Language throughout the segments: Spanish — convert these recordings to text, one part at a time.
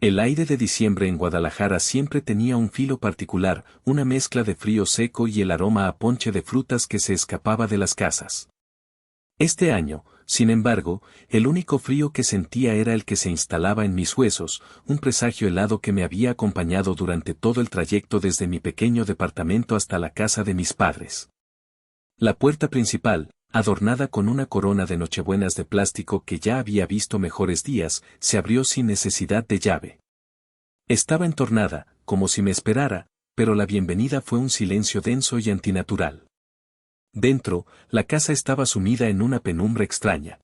El aire de diciembre en Guadalajara siempre tenía un filo particular, una mezcla de frío seco y el aroma a ponche de frutas que se escapaba de las casas. Este año, sin embargo, el único frío que sentía era el que se instalaba en mis huesos, un presagio helado que me había acompañado durante todo el trayecto desde mi pequeño departamento hasta la casa de mis padres. La puerta principal, adornada con una corona de nochebuenas de plástico que ya había visto mejores días, se abrió sin necesidad de llave. Estaba entornada, como si me esperara, pero la bienvenida fue un silencio denso y antinatural. Dentro, la casa estaba sumida en una penumbra extraña.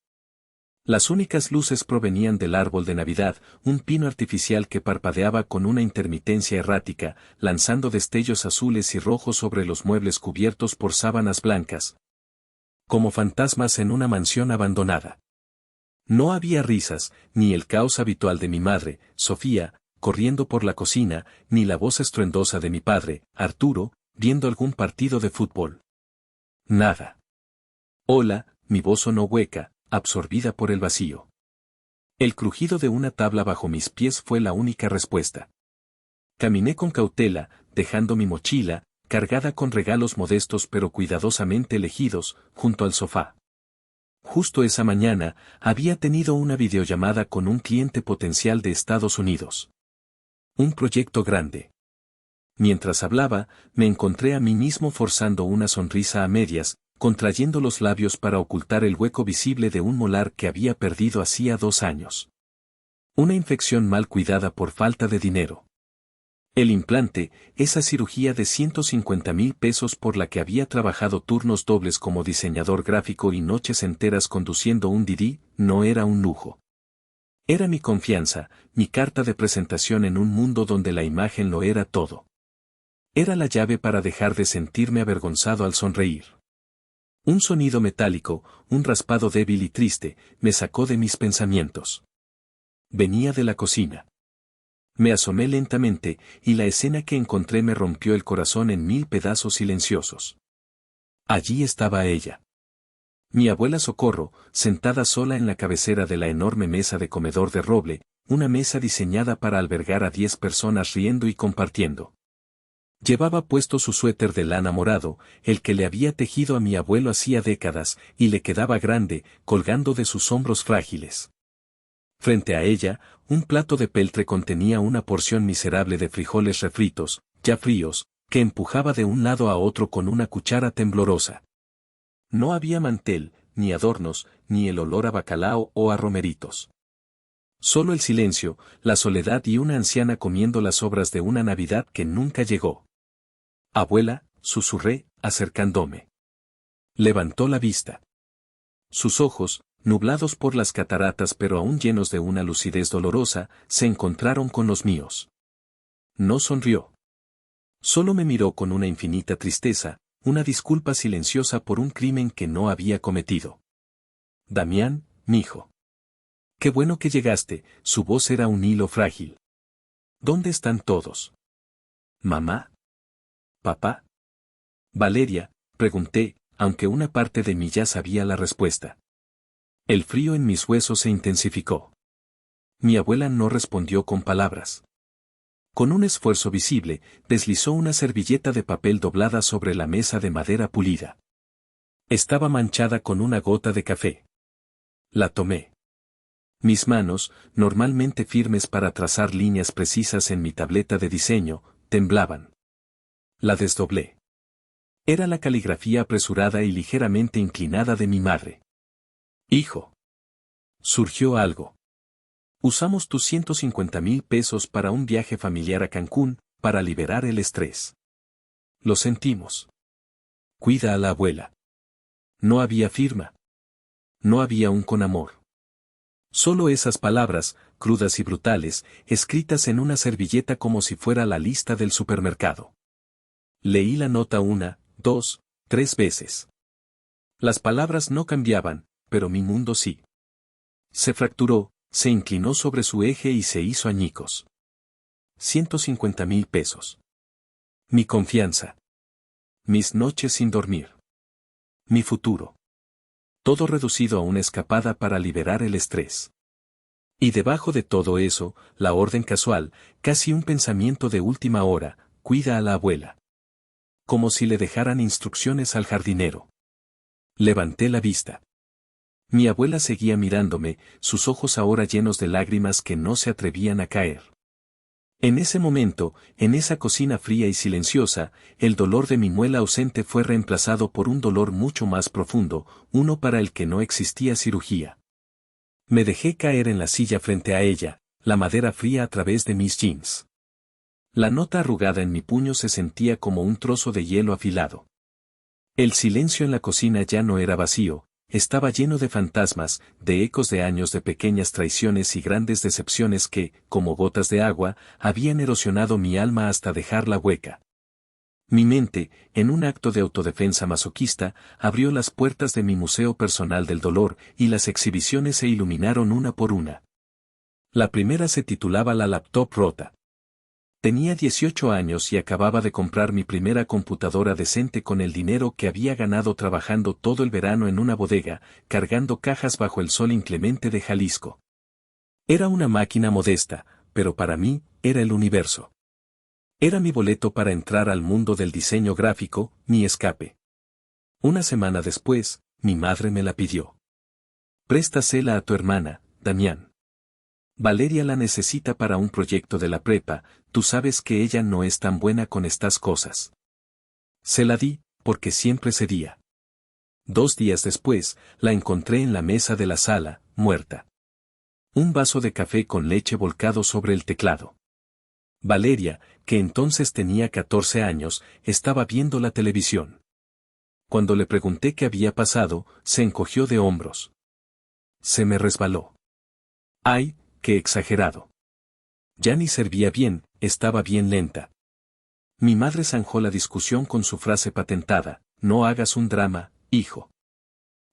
Las únicas luces provenían del árbol de Navidad, un pino artificial que parpadeaba con una intermitencia errática, lanzando destellos azules y rojos sobre los muebles cubiertos por sábanas blancas, como fantasmas en una mansión abandonada. No había risas, ni el caos habitual de mi madre, Sofía, corriendo por la cocina, ni la voz estruendosa de mi padre, Arturo, viendo algún partido de fútbol. Nada. Hola, mi voz sonó hueca, absorbida por el vacío. El crujido de una tabla bajo mis pies fue la única respuesta. Caminé con cautela, dejando mi mochila, cargada con regalos modestos pero cuidadosamente elegidos, junto al sofá. Justo esa mañana, había tenido una videollamada con un cliente potencial de Estados Unidos. Un proyecto grande. Mientras hablaba, me encontré a mí mismo forzando una sonrisa a medias, contrayendo los labios para ocultar el hueco visible de un molar que había perdido hacía 2 años. Una infección mal cuidada por falta de dinero. El implante, esa cirugía de 150,000 pesos por la que había trabajado turnos dobles como diseñador gráfico y noches enteras conduciendo un Didi, no era un lujo. Era mi confianza, mi carta de presentación en un mundo donde la imagen lo era todo. Era la llave para dejar de sentirme avergonzado al sonreír. Un sonido metálico, un raspado débil y triste, me sacó de mis pensamientos. Venía de la cocina. Me asomé lentamente, y la escena que encontré me rompió el corazón en 1000 pedazos silenciosos. Allí estaba ella. Mi abuela Socorro, sentada sola en la cabecera de la enorme mesa de comedor de roble, una mesa diseñada para albergar a 10 personas riendo y compartiendo. Llevaba puesto su suéter de lana morado, el que le había tejido a mi abuelo hacía décadas, y le quedaba grande, colgando de sus hombros frágiles. Frente a ella, un plato de peltre contenía una porción miserable de frijoles refritos, ya fríos, que empujaba de un lado a otro con una cuchara temblorosa. No había mantel, ni adornos, ni el olor a bacalao o a romeritos. Solo el silencio, la soledad y una anciana comiendo las sobras de una Navidad que nunca llegó. Abuela, susurré, acercándome. Levantó la vista. Sus ojos, nublados por las cataratas pero aún llenos de una lucidez dolorosa, se encontraron con los míos. No sonrió. Solo me miró con una infinita tristeza, una disculpa silenciosa por un crimen que no había cometido. Damián, mijo. Qué bueno que llegaste, su voz era un hilo frágil. ¿Dónde están todos? ¿Mamá? ¿Papá? Valeria, pregunté, aunque una parte de mí ya sabía la respuesta. El frío en mis huesos se intensificó. Mi abuela no respondió con palabras. Con un esfuerzo visible, deslizó una servilleta de papel doblada sobre la mesa de madera pulida. Estaba manchada con una gota de café. La tomé. Mis manos, normalmente firmes para trazar líneas precisas en mi tableta de diseño, temblaban. La desdoblé. Era la caligrafía apresurada y ligeramente inclinada de mi madre. Hijo. Surgió algo. Usamos tus 150,000 pesos para un viaje familiar a Cancún, para liberar el estrés. Lo sentimos. Cuida a la abuela. No había firma. No había un con amor. Solo esas palabras, crudas y brutales, escritas en una servilleta como si fuera la lista del supermercado. Leí la nota 1, 2, 3 veces. Las palabras no cambiaban, pero mi mundo sí. Se fracturó, se inclinó sobre su eje y se hizo añicos. 150,000 pesos. Mi confianza. Mis noches sin dormir. Mi futuro. Todo reducido a una escapada para liberar el estrés. Y debajo de todo eso, la orden casual, casi un pensamiento de última hora, cuida a la abuela. Como si le dejaran instrucciones al jardinero. Levanté la vista. Mi abuela seguía mirándome, sus ojos ahora llenos de lágrimas que no se atrevían a caer. En ese momento, en esa cocina fría y silenciosa, el dolor de mi muela ausente fue reemplazado por un dolor mucho más profundo, uno para el que no existía cirugía. Me dejé caer en la silla frente a ella, la madera fría a través de mis jeans. La nota arrugada en mi puño se sentía como un trozo de hielo afilado. El silencio en la cocina ya no era vacío, estaba lleno de fantasmas, de ecos de años de pequeñas traiciones y grandes decepciones que, como gotas de agua, habían erosionado mi alma hasta dejarla hueca. Mi mente, en un acto de autodefensa masoquista, abrió las puertas de mi museo personal del dolor, y las exhibiciones se iluminaron una por una. La primera se titulaba La laptop rota. Tenía 18 años y acababa de comprar mi primera computadora decente con el dinero que había ganado trabajando todo el verano en una bodega, cargando cajas bajo el sol inclemente de Jalisco. Era una máquina modesta, pero para mí, era el universo. Era mi boleto para entrar al mundo del diseño gráfico, mi escape. Una semana después, mi madre me la pidió. Préstasela a tu hermana, Damián. Valeria la necesita para un proyecto de la prepa, tú sabes que ella no es tan buena con estas cosas. Se la di, porque siempre cedía. 2 días después, la encontré en la mesa de la sala, muerta. Un vaso de café con leche volcado sobre el teclado. Valeria, que entonces tenía 14 años, estaba viendo la televisión. Cuando le pregunté qué había pasado, se encogió de hombros. Se me resbaló. ¡Ay, qué exagerado! Ya ni servía bien, estaba bien lenta. Mi madre zanjó la discusión con su frase patentada, no hagas un drama, hijo.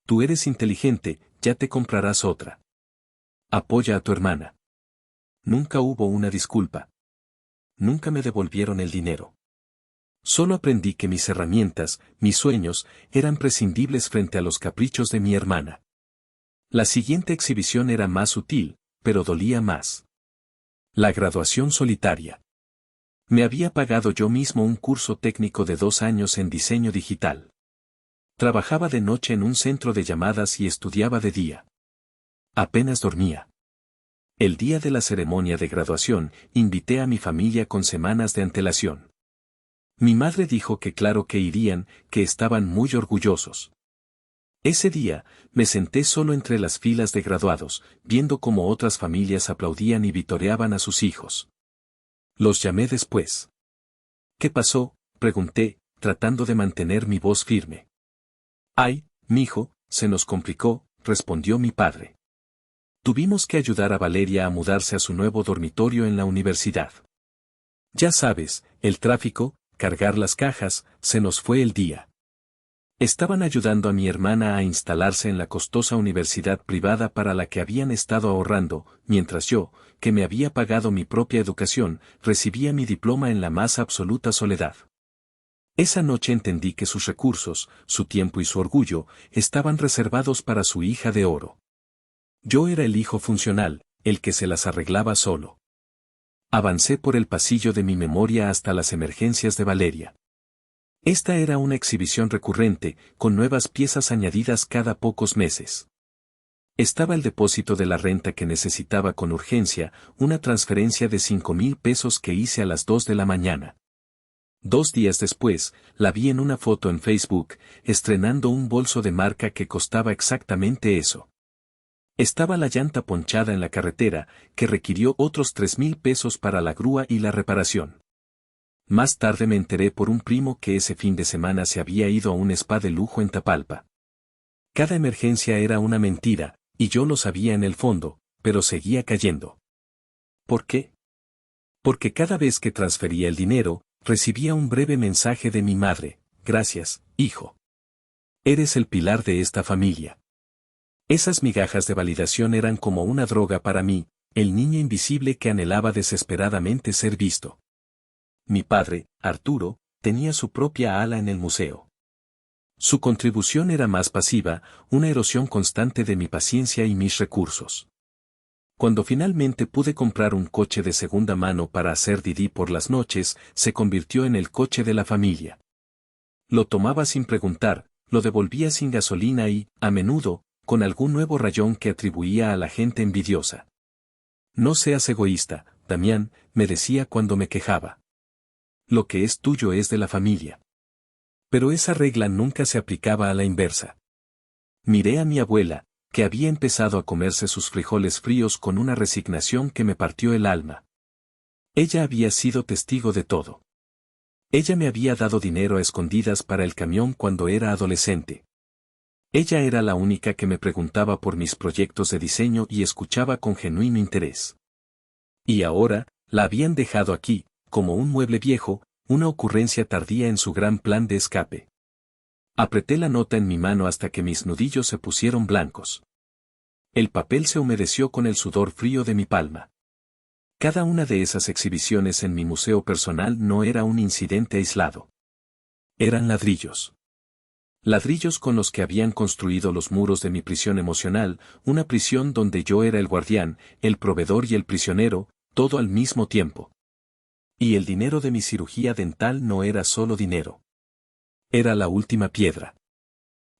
Tú eres inteligente, ya te comprarás otra. Apoya a tu hermana. Nunca hubo una disculpa. Nunca me devolvieron el dinero. Solo aprendí que mis herramientas, mis sueños, eran prescindibles frente a los caprichos de mi hermana. La siguiente exhibición era más sutil, pero dolía más. La graduación solitaria. Me había pagado yo mismo un curso técnico de 2 años en diseño digital. Trabajaba de noche en un centro de llamadas y estudiaba de día. Apenas dormía. El día de la ceremonia de graduación, invité a mi familia con semanas de antelación. Mi madre dijo que claro que irían, que estaban muy orgullosos. Ese día, me senté solo entre las filas de graduados, viendo cómo otras familias aplaudían y vitoreaban a sus hijos. Los llamé después. ¿Qué pasó?, pregunté, tratando de mantener mi voz firme. Ay, mijo, se nos complicó, respondió mi padre. Tuvimos que ayudar a Valeria a mudarse a su nuevo dormitorio en la universidad. Ya sabes, el tráfico, cargar las cajas, se nos fue el día. Estaban ayudando a mi hermana a instalarse en la costosa universidad privada para la que habían estado ahorrando, mientras yo, que me había pagado mi propia educación, recibía mi diploma en la más absoluta soledad. Esa noche entendí que sus recursos, su tiempo y su orgullo, estaban reservados para su hija de oro. Yo era el hijo funcional, el que se las arreglaba solo. Avancé por el pasillo de mi memoria hasta las emergencias de Valeria. Esta era una exhibición recurrente, con nuevas piezas añadidas cada pocos meses. Estaba el depósito de la renta que necesitaba con urgencia, una transferencia de 5,000 pesos que hice a las 2 de la mañana. 2 días después, la vi en una foto en Facebook, estrenando un bolso de marca que costaba exactamente eso. Estaba la llanta ponchada en la carretera, que requirió otros 3,000 pesos para la grúa y la reparación. Más tarde me enteré por un primo que ese fin de semana se había ido a un spa de lujo en Tapalpa. Cada emergencia era una mentira, y yo lo sabía en el fondo, pero seguía cayendo. ¿Por qué? Porque cada vez que transfería el dinero, recibía un breve mensaje de mi madre: gracias, hijo. Eres el pilar de esta familia. Esas migajas de validación eran como una droga para mí, el niño invisible que anhelaba desesperadamente ser visto. Mi padre, Arturo, tenía su propia ala en el museo. Su contribución era más pasiva, una erosión constante de mi paciencia y mis recursos. Cuando finalmente pude comprar un coche de segunda mano para hacer Didi por las noches, se convirtió en el coche de la familia. Lo tomaba sin preguntar, lo devolvía sin gasolina y, a menudo, con algún nuevo rayón que atribuía a la gente envidiosa. No seas egoísta, Damián, me decía cuando me quejaba. Lo que es tuyo es de la familia. Pero esa regla nunca se aplicaba a la inversa. Miré a mi abuela, que había empezado a comerse sus frijoles fríos con una resignación que me partió el alma. Ella había sido testigo de todo. Ella me había dado dinero a escondidas para el camión cuando era adolescente. Ella era la única que me preguntaba por mis proyectos de diseño y escuchaba con genuino interés. Y ahora, la habían dejado aquí, como un mueble viejo, una ocurrencia tardía en su gran plan de escape. Apreté la nota en mi mano hasta que mis nudillos se pusieron blancos. El papel se humedeció con el sudor frío de mi palma. Cada una de esas exhibiciones en mi museo personal no era un incidente aislado. Eran ladrillos. Ladrillos con los que habían construido los muros de mi prisión emocional, una prisión donde yo era el guardián, el proveedor y el prisionero, todo al mismo tiempo. Y el dinero de mi cirugía dental no era solo dinero. Era la última piedra.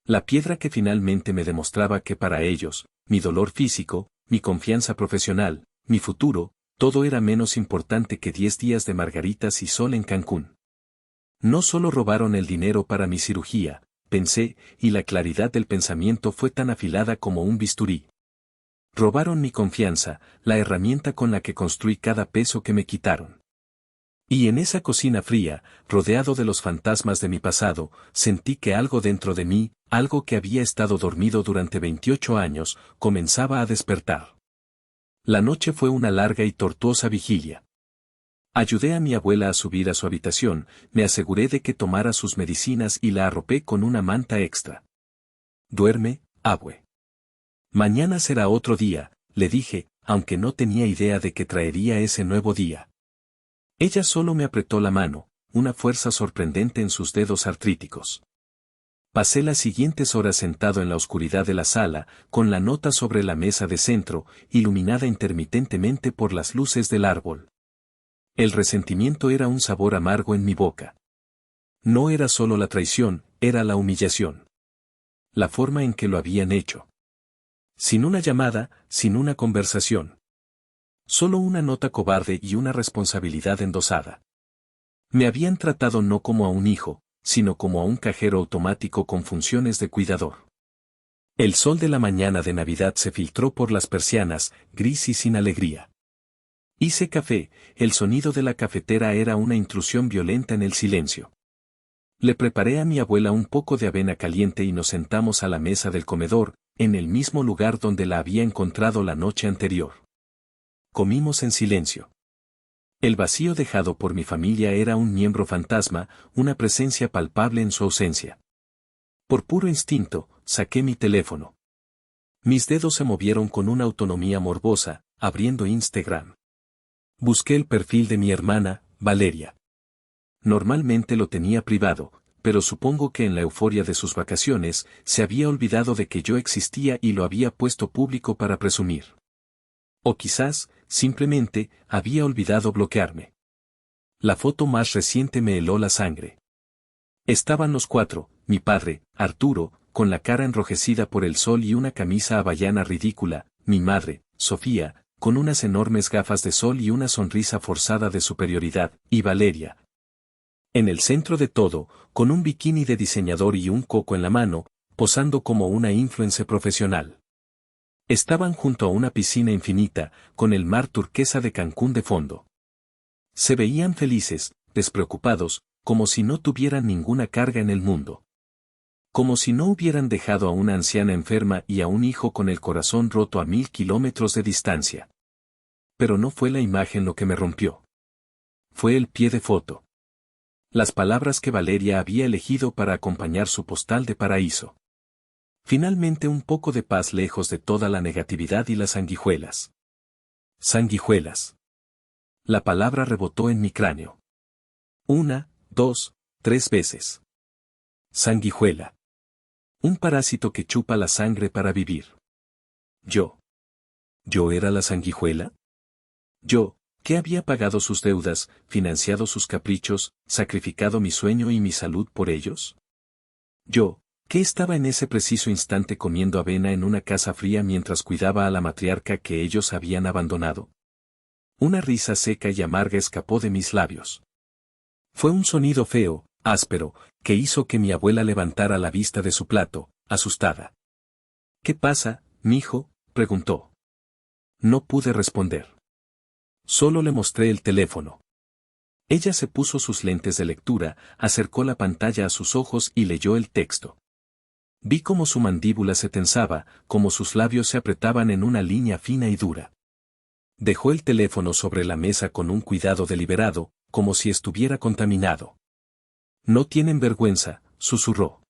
La piedra que finalmente me demostraba que para ellos, mi dolor físico, mi confianza profesional, mi futuro, todo era menos importante que 10 días de margaritas y sol en Cancún. No solo robaron el dinero para mi cirugía, pensé, y la claridad del pensamiento fue tan afilada como un bisturí. Robaron mi confianza, la herramienta con la que construí cada peso que me quitaron. Y en esa cocina fría, rodeado de los fantasmas de mi pasado, sentí que algo dentro de mí, algo que había estado dormido durante 28 años, comenzaba a despertar. La noche fue una larga y tortuosa vigilia. Ayudé a mi abuela a subir a su habitación, me aseguré de que tomara sus medicinas y la arropé con una manta extra. Duerme, abue. Mañana será otro día, le dije, aunque no tenía idea de que traería ese nuevo día. Ella solo me apretó la mano, una fuerza sorprendente en sus dedos artríticos. Pasé las siguientes horas sentado en la oscuridad de la sala, con la nota sobre la mesa de centro, iluminada intermitentemente por las luces del árbol. El resentimiento era un sabor amargo en mi boca. No era solo la traición, era la humillación. La forma en que lo habían hecho. Sin una llamada, sin una conversación. Solo una nota cobarde y una responsabilidad endosada. Me habían tratado no como a un hijo, sino como a un cajero automático con funciones de cuidador. El sol de la mañana de Navidad se filtró por las persianas, gris y sin alegría. Hice café, el sonido de la cafetera era una intrusión violenta en el silencio. Le preparé a mi abuela un poco de avena caliente y nos sentamos a la mesa del comedor, en el mismo lugar donde la había encontrado la noche anterior. Comimos en silencio. El vacío dejado por mi familia era un miembro fantasma, una presencia palpable en su ausencia. Por puro instinto, saqué mi teléfono. Mis dedos se movieron con una autonomía morbosa, abriendo Instagram. Busqué el perfil de mi hermana, Valeria. Normalmente lo tenía privado, pero supongo que en la euforia de sus vacaciones, se había olvidado de que yo existía y lo había puesto público para presumir. O quizás, simplemente, había olvidado bloquearme. La foto más reciente me heló la sangre. Estaban los cuatro, mi padre, Arturo, con la cara enrojecida por el sol y una camisa hawaiana ridícula, mi madre, Sofía, con unas enormes gafas de sol y una sonrisa forzada de superioridad, y Valeria. En el centro de todo, con un bikini de diseñador y un coco en la mano, posando como una influencer profesional. Estaban junto a una piscina infinita, con el mar turquesa de Cancún de fondo. Se veían felices, despreocupados, como si no tuvieran ninguna carga en el mundo. Como si no hubieran dejado a una anciana enferma y a un hijo con el corazón roto a 1000 kilómetros de distancia. Pero no fue la imagen lo que me rompió. Fue el pie de foto. Las palabras que Valeria había elegido para acompañar su postal de paraíso. Finalmente un poco de paz lejos de toda la negatividad y las sanguijuelas. Sanguijuelas. La palabra rebotó en mi cráneo. 1, 2, 3 veces. Sanguijuela. Un parásito que chupa la sangre para vivir. Yo. ¿Yo era la sanguijuela? Yo, que había pagado sus deudas, financiado sus caprichos, sacrificado mi sueño y mi salud por ellos. Yo, que estaba en ese preciso instante comiendo avena en una casa fría mientras cuidaba a la matriarca que ellos habían abandonado. Una risa seca y amarga escapó de mis labios. Fue un sonido feo, áspero, que hizo que mi abuela levantara la vista de su plato, asustada. ¿Qué pasa, mijo?, preguntó. No pude responder. Solo le mostré el teléfono. Ella se puso sus lentes de lectura, acercó la pantalla a sus ojos y leyó el texto. Vi cómo su mandíbula se tensaba, cómo sus labios se apretaban en una línea fina y dura. Dejó el teléfono sobre la mesa con un cuidado deliberado, como si estuviera contaminado. No tienen vergüenza, susurró.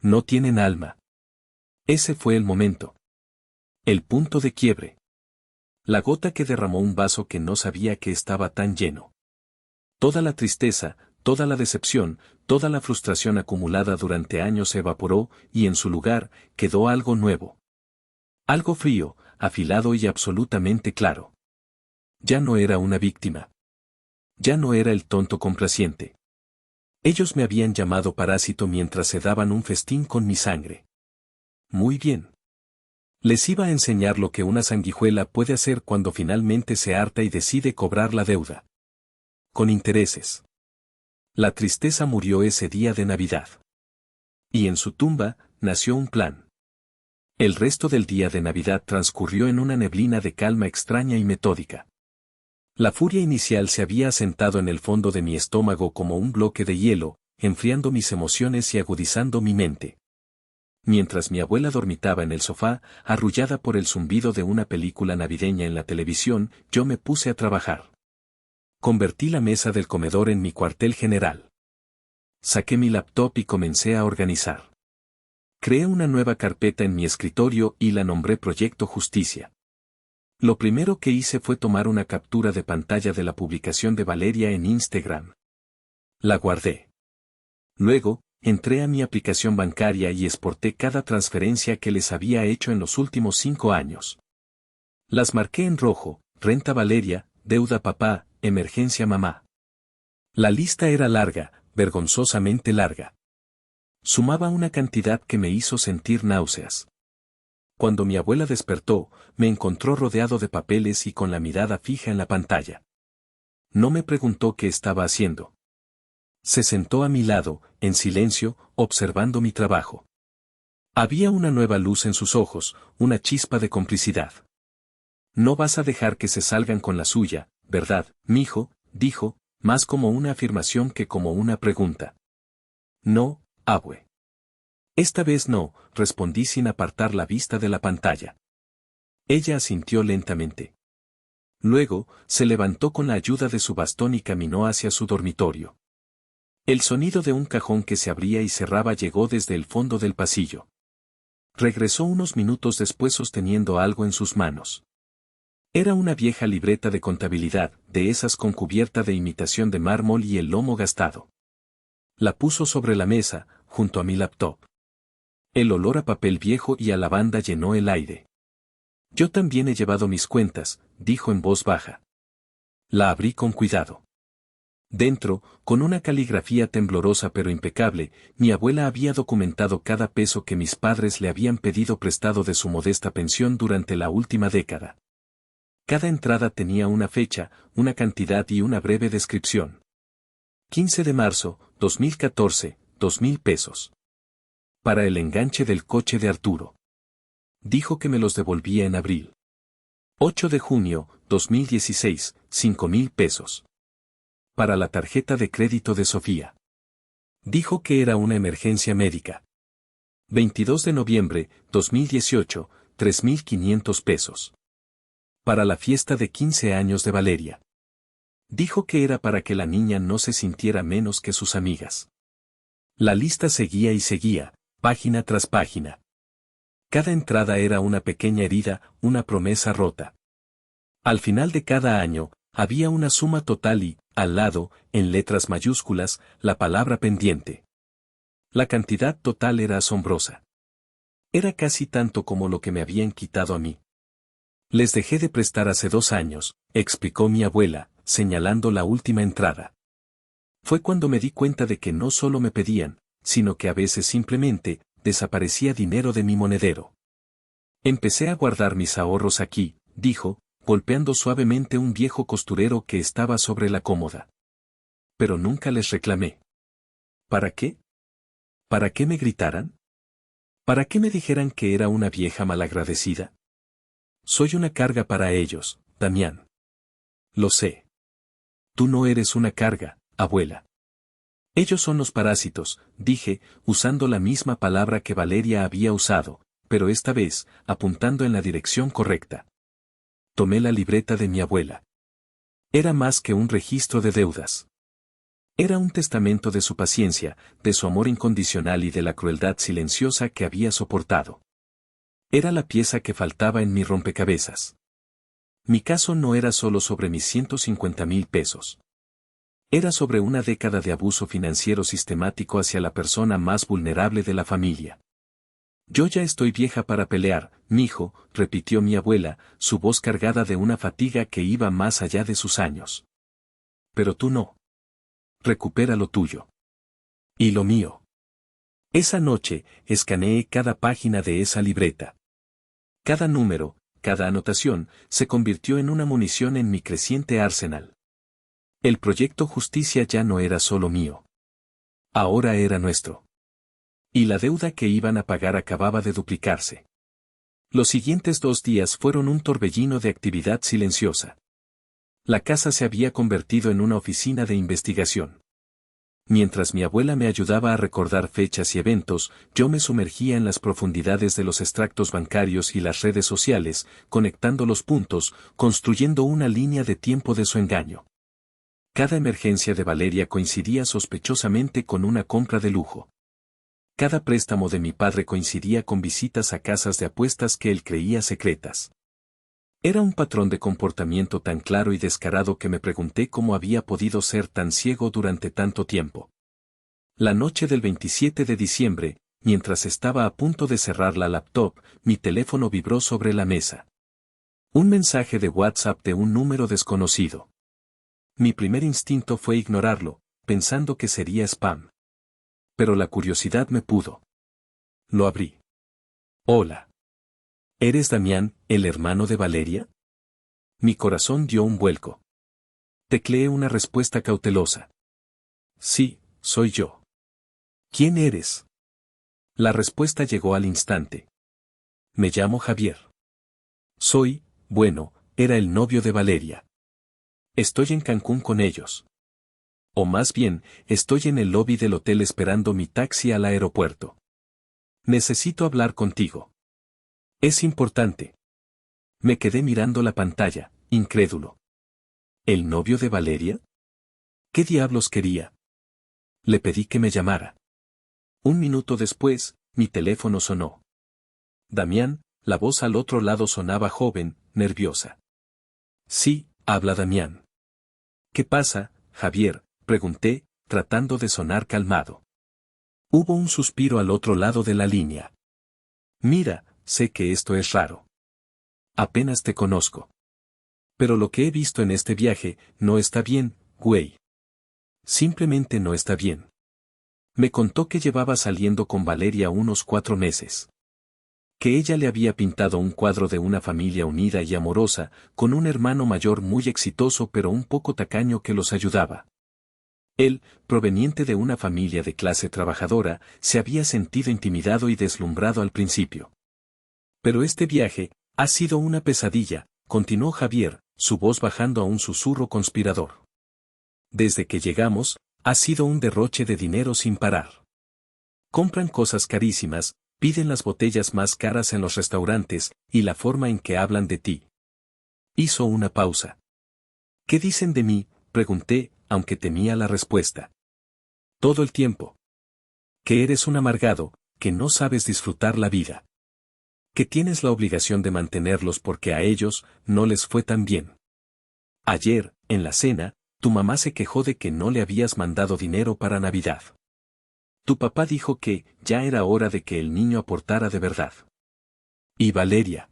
No tienen alma. Ese fue el momento. El punto de quiebre. La gota que derramó un vaso que no sabía que estaba tan lleno. Toda la tristeza, toda la decepción, toda la frustración acumulada durante años se evaporó y en su lugar quedó algo nuevo. Algo frío, afilado y absolutamente claro. Ya no era una víctima. Ya no era el tonto complaciente. Ellos me habían llamado parásito mientras se daban un festín con mi sangre. Muy bien. Les iba a enseñar lo que una sanguijuela puede hacer cuando finalmente se harta y decide cobrar la deuda. Con intereses. La tristeza murió ese día de Navidad. Y en su tumba, nació un plan. El resto del día de Navidad transcurrió en una neblina de calma extraña y metódica. La furia inicial se había asentado en el fondo de mi estómago como un bloque de hielo, enfriando mis emociones y agudizando mi mente. Mientras mi abuela dormitaba en el sofá, arrullada por el zumbido de una película navideña en la televisión, yo me puse a trabajar. Convertí la mesa del comedor en mi cuartel general. Saqué mi laptop y comencé a organizar. Creé una nueva carpeta en mi escritorio y la nombré Proyecto Justicia. Lo primero que hice fue tomar una captura de pantalla de la publicación de Valeria en Instagram. La guardé. Luego, entré a mi aplicación bancaria y exporté cada transferencia que les había hecho en los últimos 5 años. Las marqué en rojo: renta Valeria, deuda papá, emergencia mamá. La lista era larga, vergonzosamente larga. Sumaba una cantidad que me hizo sentir náuseas. Cuando mi abuela despertó, me encontró rodeado de papeles y con la mirada fija en la pantalla. No me preguntó qué estaba haciendo. Se sentó a mi lado, en silencio, observando mi trabajo. Había una nueva luz en sus ojos, una chispa de complicidad. No vas a dejar que se salgan con la suya, ¿verdad, mijo?, dijo, más como una afirmación que como una pregunta. No, abue. Esta vez no, respondí sin apartar la vista de la pantalla. Ella asintió lentamente. Luego, se levantó con la ayuda de su bastón y caminó hacia su dormitorio. El sonido de un cajón que se abría y cerraba llegó desde el fondo del pasillo. Regresó unos minutos después sosteniendo algo en sus manos. Era una vieja libreta de contabilidad, de esas con cubierta de imitación de mármol y el lomo gastado. La puso sobre la mesa, junto a mi laptop. El olor a papel viejo y a lavanda llenó el aire. Yo también he llevado mis cuentas, dijo en voz baja. La abrí con cuidado. Dentro, con una caligrafía temblorosa pero impecable, mi abuela había documentado cada peso que mis padres le habían pedido prestado de su modesta pensión durante la última década. Cada entrada tenía una fecha, una cantidad y una breve descripción. 15 de marzo, 2014, 2,000 pesos. Para el enganche del coche de Arturo. Dijo que me los devolvía en abril. 8 de junio, 2016, 5,000 pesos. Para la tarjeta de crédito de Sofía. Dijo que era una emergencia médica. 22 de noviembre, 2018, 3,500 pesos. Para la fiesta de 15 años de Valeria. Dijo que era para que la niña no se sintiera menos que sus amigas. La lista seguía y seguía, página tras página. Cada entrada era una pequeña herida, una promesa rota. Al final de cada año, había una suma total y, al lado, en letras mayúsculas, la palabra pendiente. La cantidad total era asombrosa. Era casi tanto como lo que me habían quitado a mí. Les dejé de prestar hace 2 años, explicó mi abuela, señalando la última entrada. Fue cuando me di cuenta de que no solo me pedían, sino que a veces simplemente, desaparecía dinero de mi monedero. Empecé a guardar mis ahorros aquí, dijo, golpeando suavemente un viejo costurero que estaba sobre la cómoda. Pero nunca les reclamé. ¿Para qué? ¿Para qué me gritaran? ¿Para qué me dijeran que era una vieja malagradecida? Soy una carga para ellos, Damián. Lo sé. Tú no eres una carga, abuela. Ellos son los parásitos, dije, usando la misma palabra que Valeria había usado, pero esta vez, apuntando en la dirección correcta. Tomé la libreta de mi abuela. Era más que un registro de deudas. Era un testamento de su paciencia, de su amor incondicional y de la crueldad silenciosa que había soportado. Era la pieza que faltaba en mi rompecabezas. Mi caso no era solo sobre mis 150,000 pesos. Era sobre una década de abuso financiero sistemático hacia la persona más vulnerable de la familia. Yo ya estoy vieja para pelear, mijo, repitió mi abuela, su voz cargada de una fatiga que iba más allá de sus años. Pero tú no. Recupera lo tuyo. Y lo mío. Esa noche, escaneé cada página de esa libreta. Cada número, cada anotación, se convirtió en una munición en mi creciente arsenal. El proyecto Justicia ya no era solo mío. Ahora era nuestro. Y la deuda que iban a pagar acababa de duplicarse. Los siguientes 2 días fueron un torbellino de actividad silenciosa. La casa se había convertido en una oficina de investigación. Mientras mi abuela me ayudaba a recordar fechas y eventos, yo me sumergía en las profundidades de los extractos bancarios y las redes sociales, conectando los puntos, construyendo una línea de tiempo de su engaño. Cada emergencia de Valeria coincidía sospechosamente con una compra de lujo. Cada préstamo de mi padre coincidía con visitas a casas de apuestas que él creía secretas. Era un patrón de comportamiento tan claro y descarado que me pregunté cómo había podido ser tan ciego durante tanto tiempo. La noche del 27 de diciembre, mientras estaba a punto de cerrar la laptop, mi teléfono vibró sobre la mesa. Un mensaje de WhatsApp de un número desconocido. Mi primer instinto fue ignorarlo, pensando que sería spam. Pero la curiosidad me pudo. Lo abrí. Hola. ¿Eres Damián, el hermano de Valeria? Mi corazón dio un vuelco. Tecleé una respuesta cautelosa. Sí, soy yo. ¿Quién eres? La respuesta llegó al instante. Me llamo Javier. Era el novio de Valeria. Estoy en Cancún con ellos. O más bien, estoy en el lobby del hotel esperando mi taxi al aeropuerto. Necesito hablar contigo. Es importante. Me quedé mirando la pantalla, incrédulo. ¿El novio de Valeria? ¿Qué diablos quería? Le pedí que me llamara. 1 minuto después, mi teléfono sonó. Damián, la voz al otro lado sonaba joven, nerviosa. Sí, habla Damián. ¿Qué pasa, Javier?, pregunté, tratando de sonar calmado. Hubo un suspiro al otro lado de la línea. Mira, sé que esto es raro. Apenas te conozco. Pero lo que he visto en este viaje, no está bien, güey. Simplemente no está bien. Me contó que llevaba saliendo con Valeria unos 4 meses. Que ella le había pintado un cuadro de una familia unida y amorosa, con un hermano mayor muy exitoso pero un poco tacaño que los ayudaba. Él, proveniente de una familia de clase trabajadora, se había sentido intimidado y deslumbrado al principio. Pero este viaje ha sido una pesadilla, continuó Javier, su voz bajando a un susurro conspirador. Desde que llegamos, ha sido un derroche de dinero sin parar. Compran cosas carísimas, piden las botellas más caras en los restaurantes, y la forma en que hablan de ti. Hizo una pausa. ¿Qué dicen de mí?, pregunté, aunque temía la respuesta. Todo el tiempo. Que eres un amargado, que no sabes disfrutar la vida. Que tienes la obligación de mantenerlos porque a ellos no les fue tan bien. Ayer, en la cena, tu mamá se quejó de que no le habías mandado dinero para Navidad. Tu papá dijo que ya era hora de que el niño aportara de verdad. ¿Y Valeria?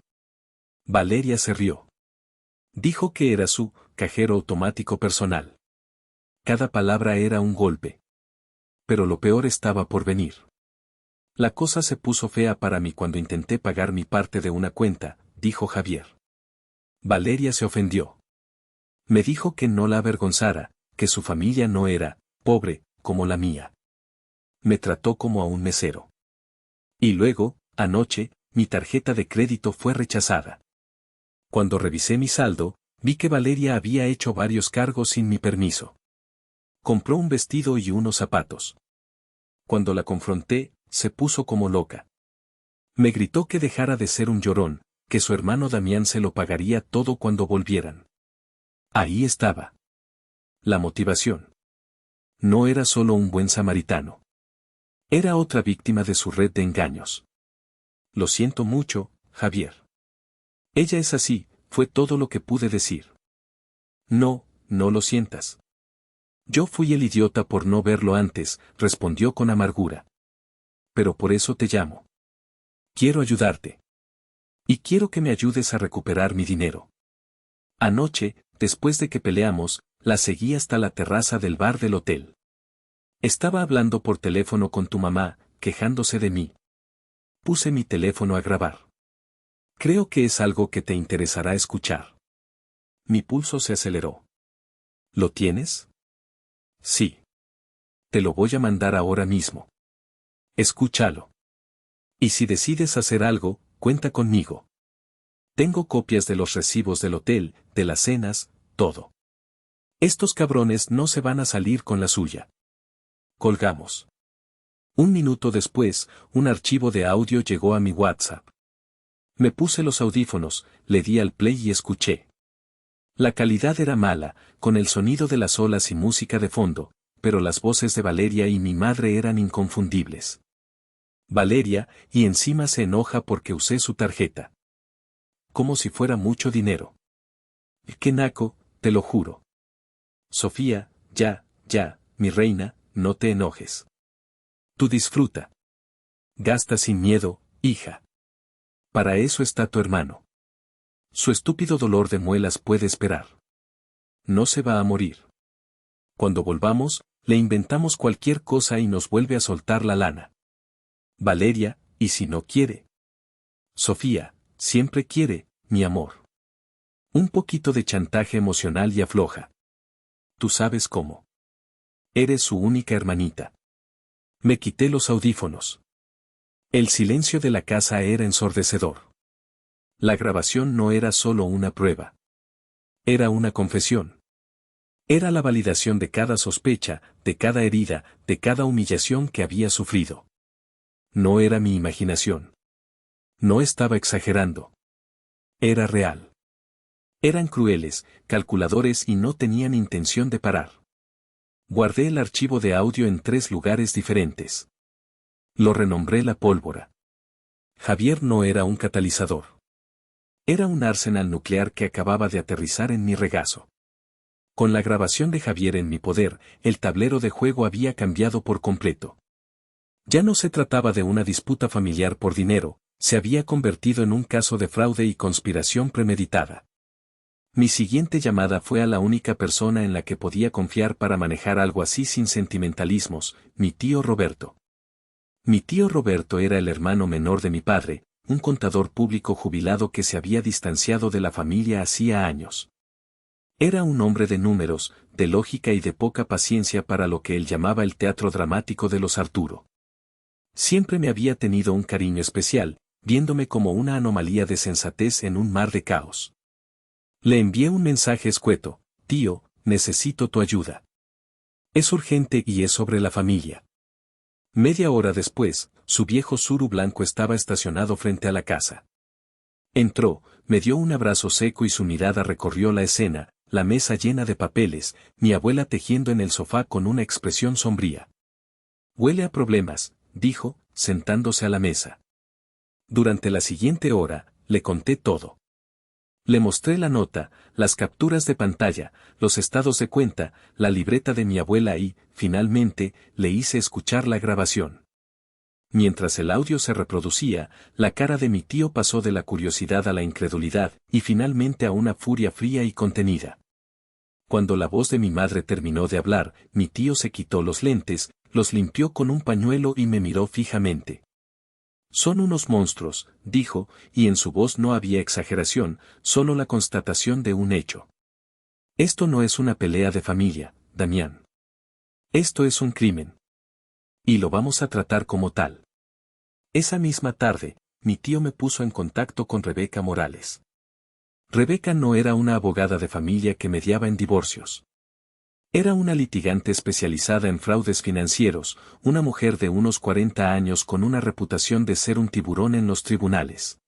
Valeria se rió. Dijo que era su cajero automático personal. Cada palabra era un golpe. Pero lo peor estaba por venir. La cosa se puso fea para mí cuando intenté pagar mi parte de una cuenta, dijo Javier. Valeria se ofendió. Me dijo que no la avergonzara, que su familia no era pobre, como la mía. Me trató como a un mesero. Y luego, anoche, mi tarjeta de crédito fue rechazada. Cuando revisé mi saldo, vi que Valeria había hecho varios cargos sin mi permiso. Compró un vestido y unos zapatos. Cuando la confronté, se puso como loca. Me gritó que dejara de ser un llorón, que su hermano Damián se lo pagaría todo cuando volvieran. Ahí estaba. La motivación. No era solo un buen samaritano. Era otra víctima de su red de engaños. Lo siento mucho, Javier. Ella es así, fue todo lo que pude decir. No, no lo sientas. Yo fui el idiota por no verlo antes, respondió con amargura. Pero por eso te llamo. Quiero ayudarte. Y quiero que me ayudes a recuperar mi dinero. Anoche, después de que peleamos, la seguí hasta la terraza del bar del hotel. Estaba hablando por teléfono con tu mamá, quejándose de mí. Puse mi teléfono a grabar. Creo que es algo que te interesará escuchar. Mi pulso se aceleró. ¿Lo tienes? Sí. Te lo voy a mandar ahora mismo. Escúchalo. Y si decides hacer algo, cuenta conmigo. Tengo copias de los recibos del hotel, de las cenas, todo. Estos cabrones no se van a salir con la suya. Colgamos. Un minuto después, un archivo de audio llegó a mi WhatsApp. Me puse los audífonos, le di al play y escuché. La calidad era mala, con el sonido de las olas y música de fondo, pero las voces de Valeria y mi madre eran inconfundibles. Valeria, y encima se enoja porque usé su tarjeta. Como si fuera mucho dinero. Qué naco, te lo juro. Sofía, ya, mi reina, no te enojes. Tú disfruta. Gasta sin miedo, hija. Para eso está tu hermano. Su estúpido dolor de muelas puede esperar. No se va a morir. Cuando volvamos, le inventamos cualquier cosa y nos vuelve a soltar la lana. Valeria, ¿y si no quiere? Sofía, siempre quiere, mi amor. Un poquito de chantaje emocional y afloja. Tú sabes cómo. Eres su única hermanita. Me quité los audífonos. El silencio de la casa era ensordecedor. La grabación no era solo una prueba. Era una confesión. Era la validación de cada sospecha, de cada herida, de cada humillación que había sufrido. No era mi imaginación. No estaba exagerando. Era real. Eran crueles, calculadores y no tenían intención de parar. Guardé el archivo de audio en 3 lugares diferentes. Lo renombré La Pólvora. Javier no era un catalizador. Era un arsenal nuclear que acababa de aterrizar en mi regazo. Con la grabación de Javier en mi poder, el tablero de juego había cambiado por completo. Ya no se trataba de una disputa familiar por dinero, se había convertido en un caso de fraude y conspiración premeditada. Mi siguiente llamada fue a la única persona en la que podía confiar para manejar algo así sin sentimentalismos, mi tío Roberto. Mi tío Roberto era el hermano menor de mi padre, un contador público jubilado que se había distanciado de la familia hacía años. Era un hombre de números, de lógica y de poca paciencia para lo que él llamaba el teatro dramático de los Arturo. Siempre me había tenido un cariño especial, viéndome como una anomalía de sensatez en un mar de caos. Le envié un mensaje escueto: tío, necesito tu ayuda. Es urgente y es sobre la familia. Media hora después, su viejo Tsuru blanco estaba estacionado frente a la casa. Entró, me dio un abrazo seco y su mirada recorrió la escena, la mesa llena de papeles, mi abuela tejiendo en el sofá con una expresión sombría. Huele a problemas, dijo, sentándose a la mesa. Durante la siguiente hora, le conté todo. Le mostré la nota, las capturas de pantalla, los estados de cuenta, la libreta de mi abuela y, finalmente, le hice escuchar la grabación. Mientras el audio se reproducía, la cara de mi tío pasó de la curiosidad a la incredulidad, y finalmente a una furia fría y contenida. Cuando la voz de mi madre terminó de hablar, mi tío se quitó los lentes, los limpió con un pañuelo y me miró fijamente. Son unos monstruos, dijo, y en su voz no había exageración, solo la constatación de un hecho. Esto no es una pelea de familia, Damián. Esto es un crimen. Y lo vamos a tratar como tal. Esa misma tarde, mi tío me puso en contacto con Rebeca Morales. Rebeca no era una abogada de familia que mediaba en divorcios. Era una litigante especializada en fraudes financieros, una mujer de unos 40 años con una reputación de ser un tiburón en los tribunales.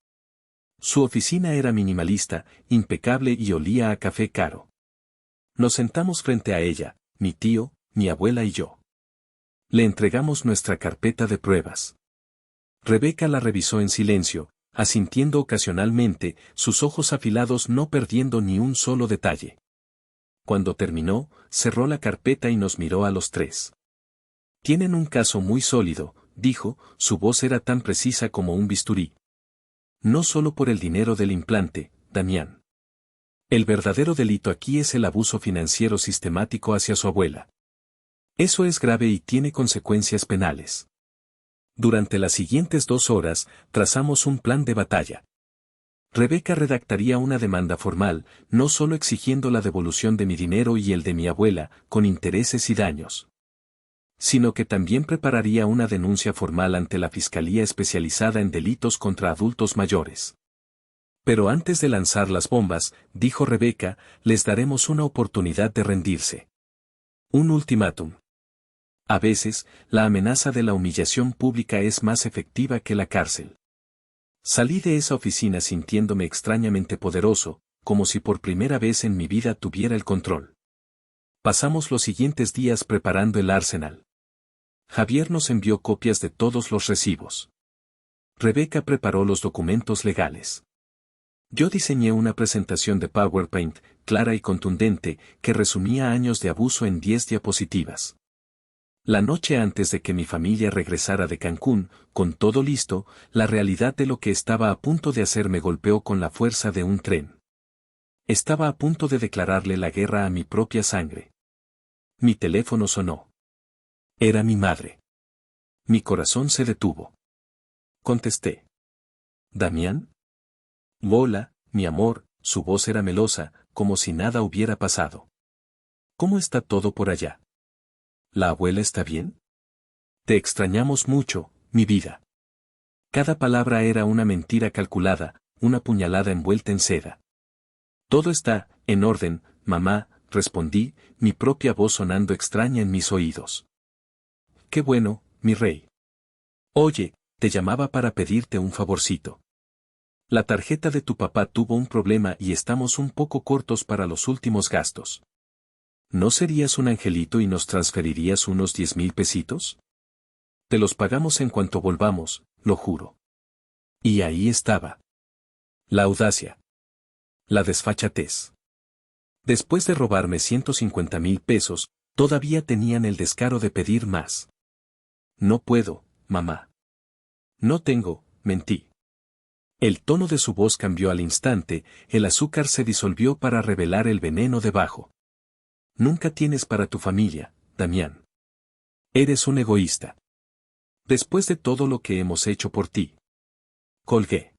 Su oficina era minimalista, impecable y olía a café caro. Nos sentamos frente a ella, mi tío, mi abuela y yo. Le entregamos nuestra carpeta de pruebas. Rebeca la revisó en silencio, asintiendo ocasionalmente, sus ojos afilados no perdiendo ni un solo detalle. Cuando terminó, cerró la carpeta y nos miró a los tres. Tienen un caso muy sólido, dijo, su voz era tan precisa como un bisturí. No solo por el dinero del implante, Damián. El verdadero delito aquí es el abuso financiero sistemático hacia su abuela. Eso es grave y tiene consecuencias penales. Durante las siguientes 2 horas, trazamos un plan de batalla. Rebeca redactaría una demanda formal, no solo exigiendo la devolución de mi dinero y el de mi abuela, con intereses y daños, sino que también prepararía una denuncia formal ante la Fiscalía especializada en delitos contra adultos mayores. Pero antes de lanzar las bombas, dijo Rebeca, les daremos una oportunidad de rendirse. Un ultimátum. A veces, la amenaza de la humillación pública es más efectiva que la cárcel. Salí de esa oficina sintiéndome extrañamente poderoso, como si por primera vez en mi vida tuviera el control. Pasamos los siguientes días preparando el arsenal. Javier nos envió copias de todos los recibos. Rebeca preparó los documentos legales. Yo diseñé una presentación de PowerPoint, clara y contundente, que resumía años de abuso en 10 diapositivas. La noche antes de que mi familia regresara de Cancún, con todo listo, la realidad de lo que estaba a punto de hacer me golpeó con la fuerza de un tren. Estaba a punto de declararle la guerra a mi propia sangre. Mi teléfono sonó. Era mi madre. Mi corazón se detuvo. Contesté. ¿Damián? Hola, mi amor, su voz era melosa, como si nada hubiera pasado. ¿Cómo está todo por allá? ¿La abuela está bien? Te extrañamos mucho, mi vida. Cada palabra era una mentira calculada, una puñalada envuelta en seda. Todo está, en orden, mamá, respondí, mi propia voz sonando extraña en mis oídos. Qué bueno, mi rey. Oye, te llamaba para pedirte un favorcito. La tarjeta de tu papá tuvo un problema y estamos un poco cortos para los últimos gastos. ¿No serías un angelito y nos transferirías unos 10,000 pesitos? Te los pagamos en cuanto volvamos, lo juro. Y ahí estaba. La audacia. La desfachatez. Después de robarme 150,000 pesos, todavía tenían el descaro de pedir más. No puedo, mamá. No tengo, mentí. El tono de su voz cambió al instante, el azúcar se disolvió para revelar el veneno debajo. Nunca tienes para tu familia, Damián. Eres un egoísta. Después de todo lo que hemos hecho por ti. Colgué.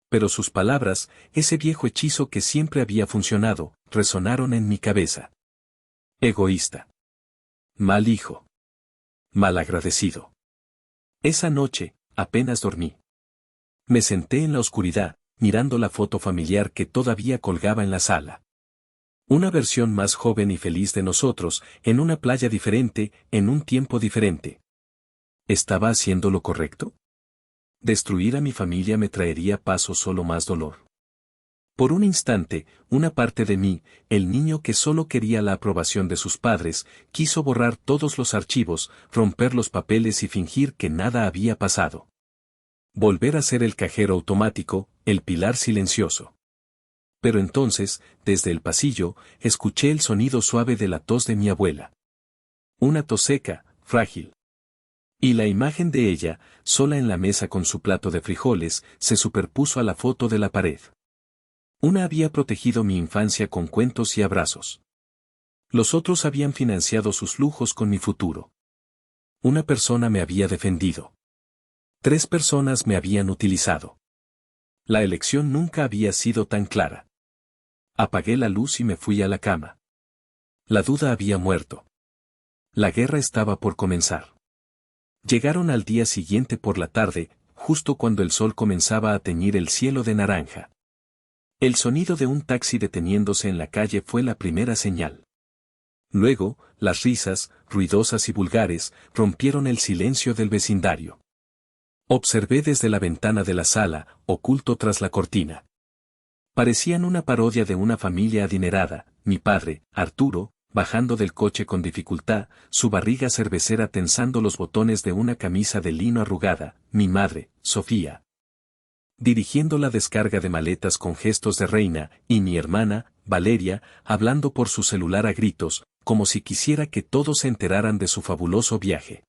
Pero sus palabras, ese viejo hechizo que siempre había funcionado, resonaron en mi cabeza. Egoísta. Mal hijo. Mal agradecido. Esa noche, apenas dormí. Me senté en la oscuridad, mirando la foto familiar que todavía colgaba en la sala. Una versión más joven y feliz de nosotros, en una playa diferente, en un tiempo diferente. ¿Estaba haciendo lo correcto? Destruir a mi familia me traería paz o solo más dolor. Por un instante, una parte de mí, el niño que solo quería la aprobación de sus padres, quiso borrar todos los archivos, romper los papeles y fingir que nada había pasado. Volver a ser el cajero automático, el pilar silencioso. Pero entonces, desde el pasillo, escuché el sonido suave de la tos de mi abuela. Una tos seca, frágil. Y la imagen de ella, sola en la mesa con su plato de frijoles, se superpuso a la foto de la pared. Una había protegido mi infancia con cuentos y abrazos. Los otros habían financiado sus lujos con mi futuro. Una persona me había defendido. 3 personas me habían utilizado. La elección nunca había sido tan clara. Apagué la luz y me fui a la cama. La duda había muerto. La guerra estaba por comenzar. Llegaron al día siguiente por la tarde, justo cuando el sol comenzaba a teñir el cielo de naranja. El sonido de un taxi deteniéndose en la calle fue la primera señal. Luego, las risas, ruidosas y vulgares, rompieron el silencio del vecindario. Observé desde la ventana de la sala, oculto tras la cortina. Parecían una parodia de una familia adinerada, mi padre, Arturo, bajando del coche con dificultad, su barriga cervecera tensando los botones de una camisa de lino arrugada, mi madre, Sofía, dirigiendo la descarga de maletas con gestos de reina, y mi hermana, Valeria, hablando por su celular a gritos, como si quisiera que todos se enteraran de su fabuloso viaje.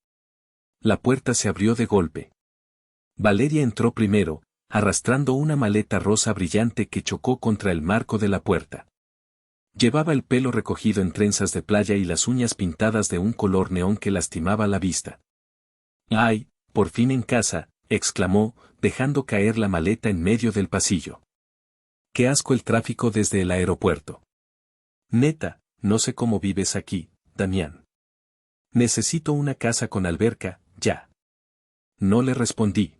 La puerta se abrió de golpe. Valeria entró primero, arrastrando una maleta rosa brillante que chocó contra el marco de la puerta. Llevaba el pelo recogido en trenzas de playa y las uñas pintadas de un color neón que lastimaba la vista. ¡Ay, por fin en casa!, exclamó, dejando caer la maleta en medio del pasillo. ¡Qué asco el tráfico desde el aeropuerto! Neta, no sé cómo vives aquí, Damián. Necesito una casa con alberca, ya. No le respondí.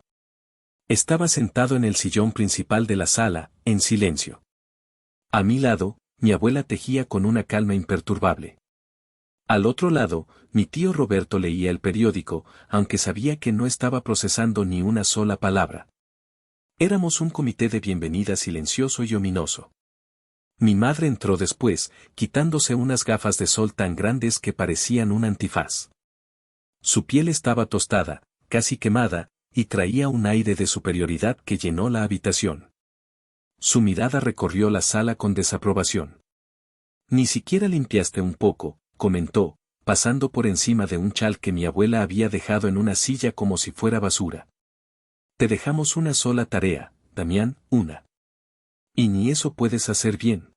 Estaba sentado en el sillón principal de la sala, en silencio. A mi lado, mi abuela tejía con una calma imperturbable. Al otro lado, mi tío Roberto leía el periódico, aunque sabía que no estaba procesando ni una sola palabra. Éramos un comité de bienvenida silencioso y ominoso. Mi madre entró después, quitándose unas gafas de sol tan grandes que parecían un antifaz. Su piel estaba tostada, casi quemada, y traía un aire de superioridad que llenó la habitación. Su mirada recorrió la sala con desaprobación. Ni siquiera limpiaste un poco, comentó, pasando por encima de un chal que mi abuela había dejado en una silla como si fuera basura. Te dejamos una sola tarea, Damián, una. Y ni eso puedes hacer bien.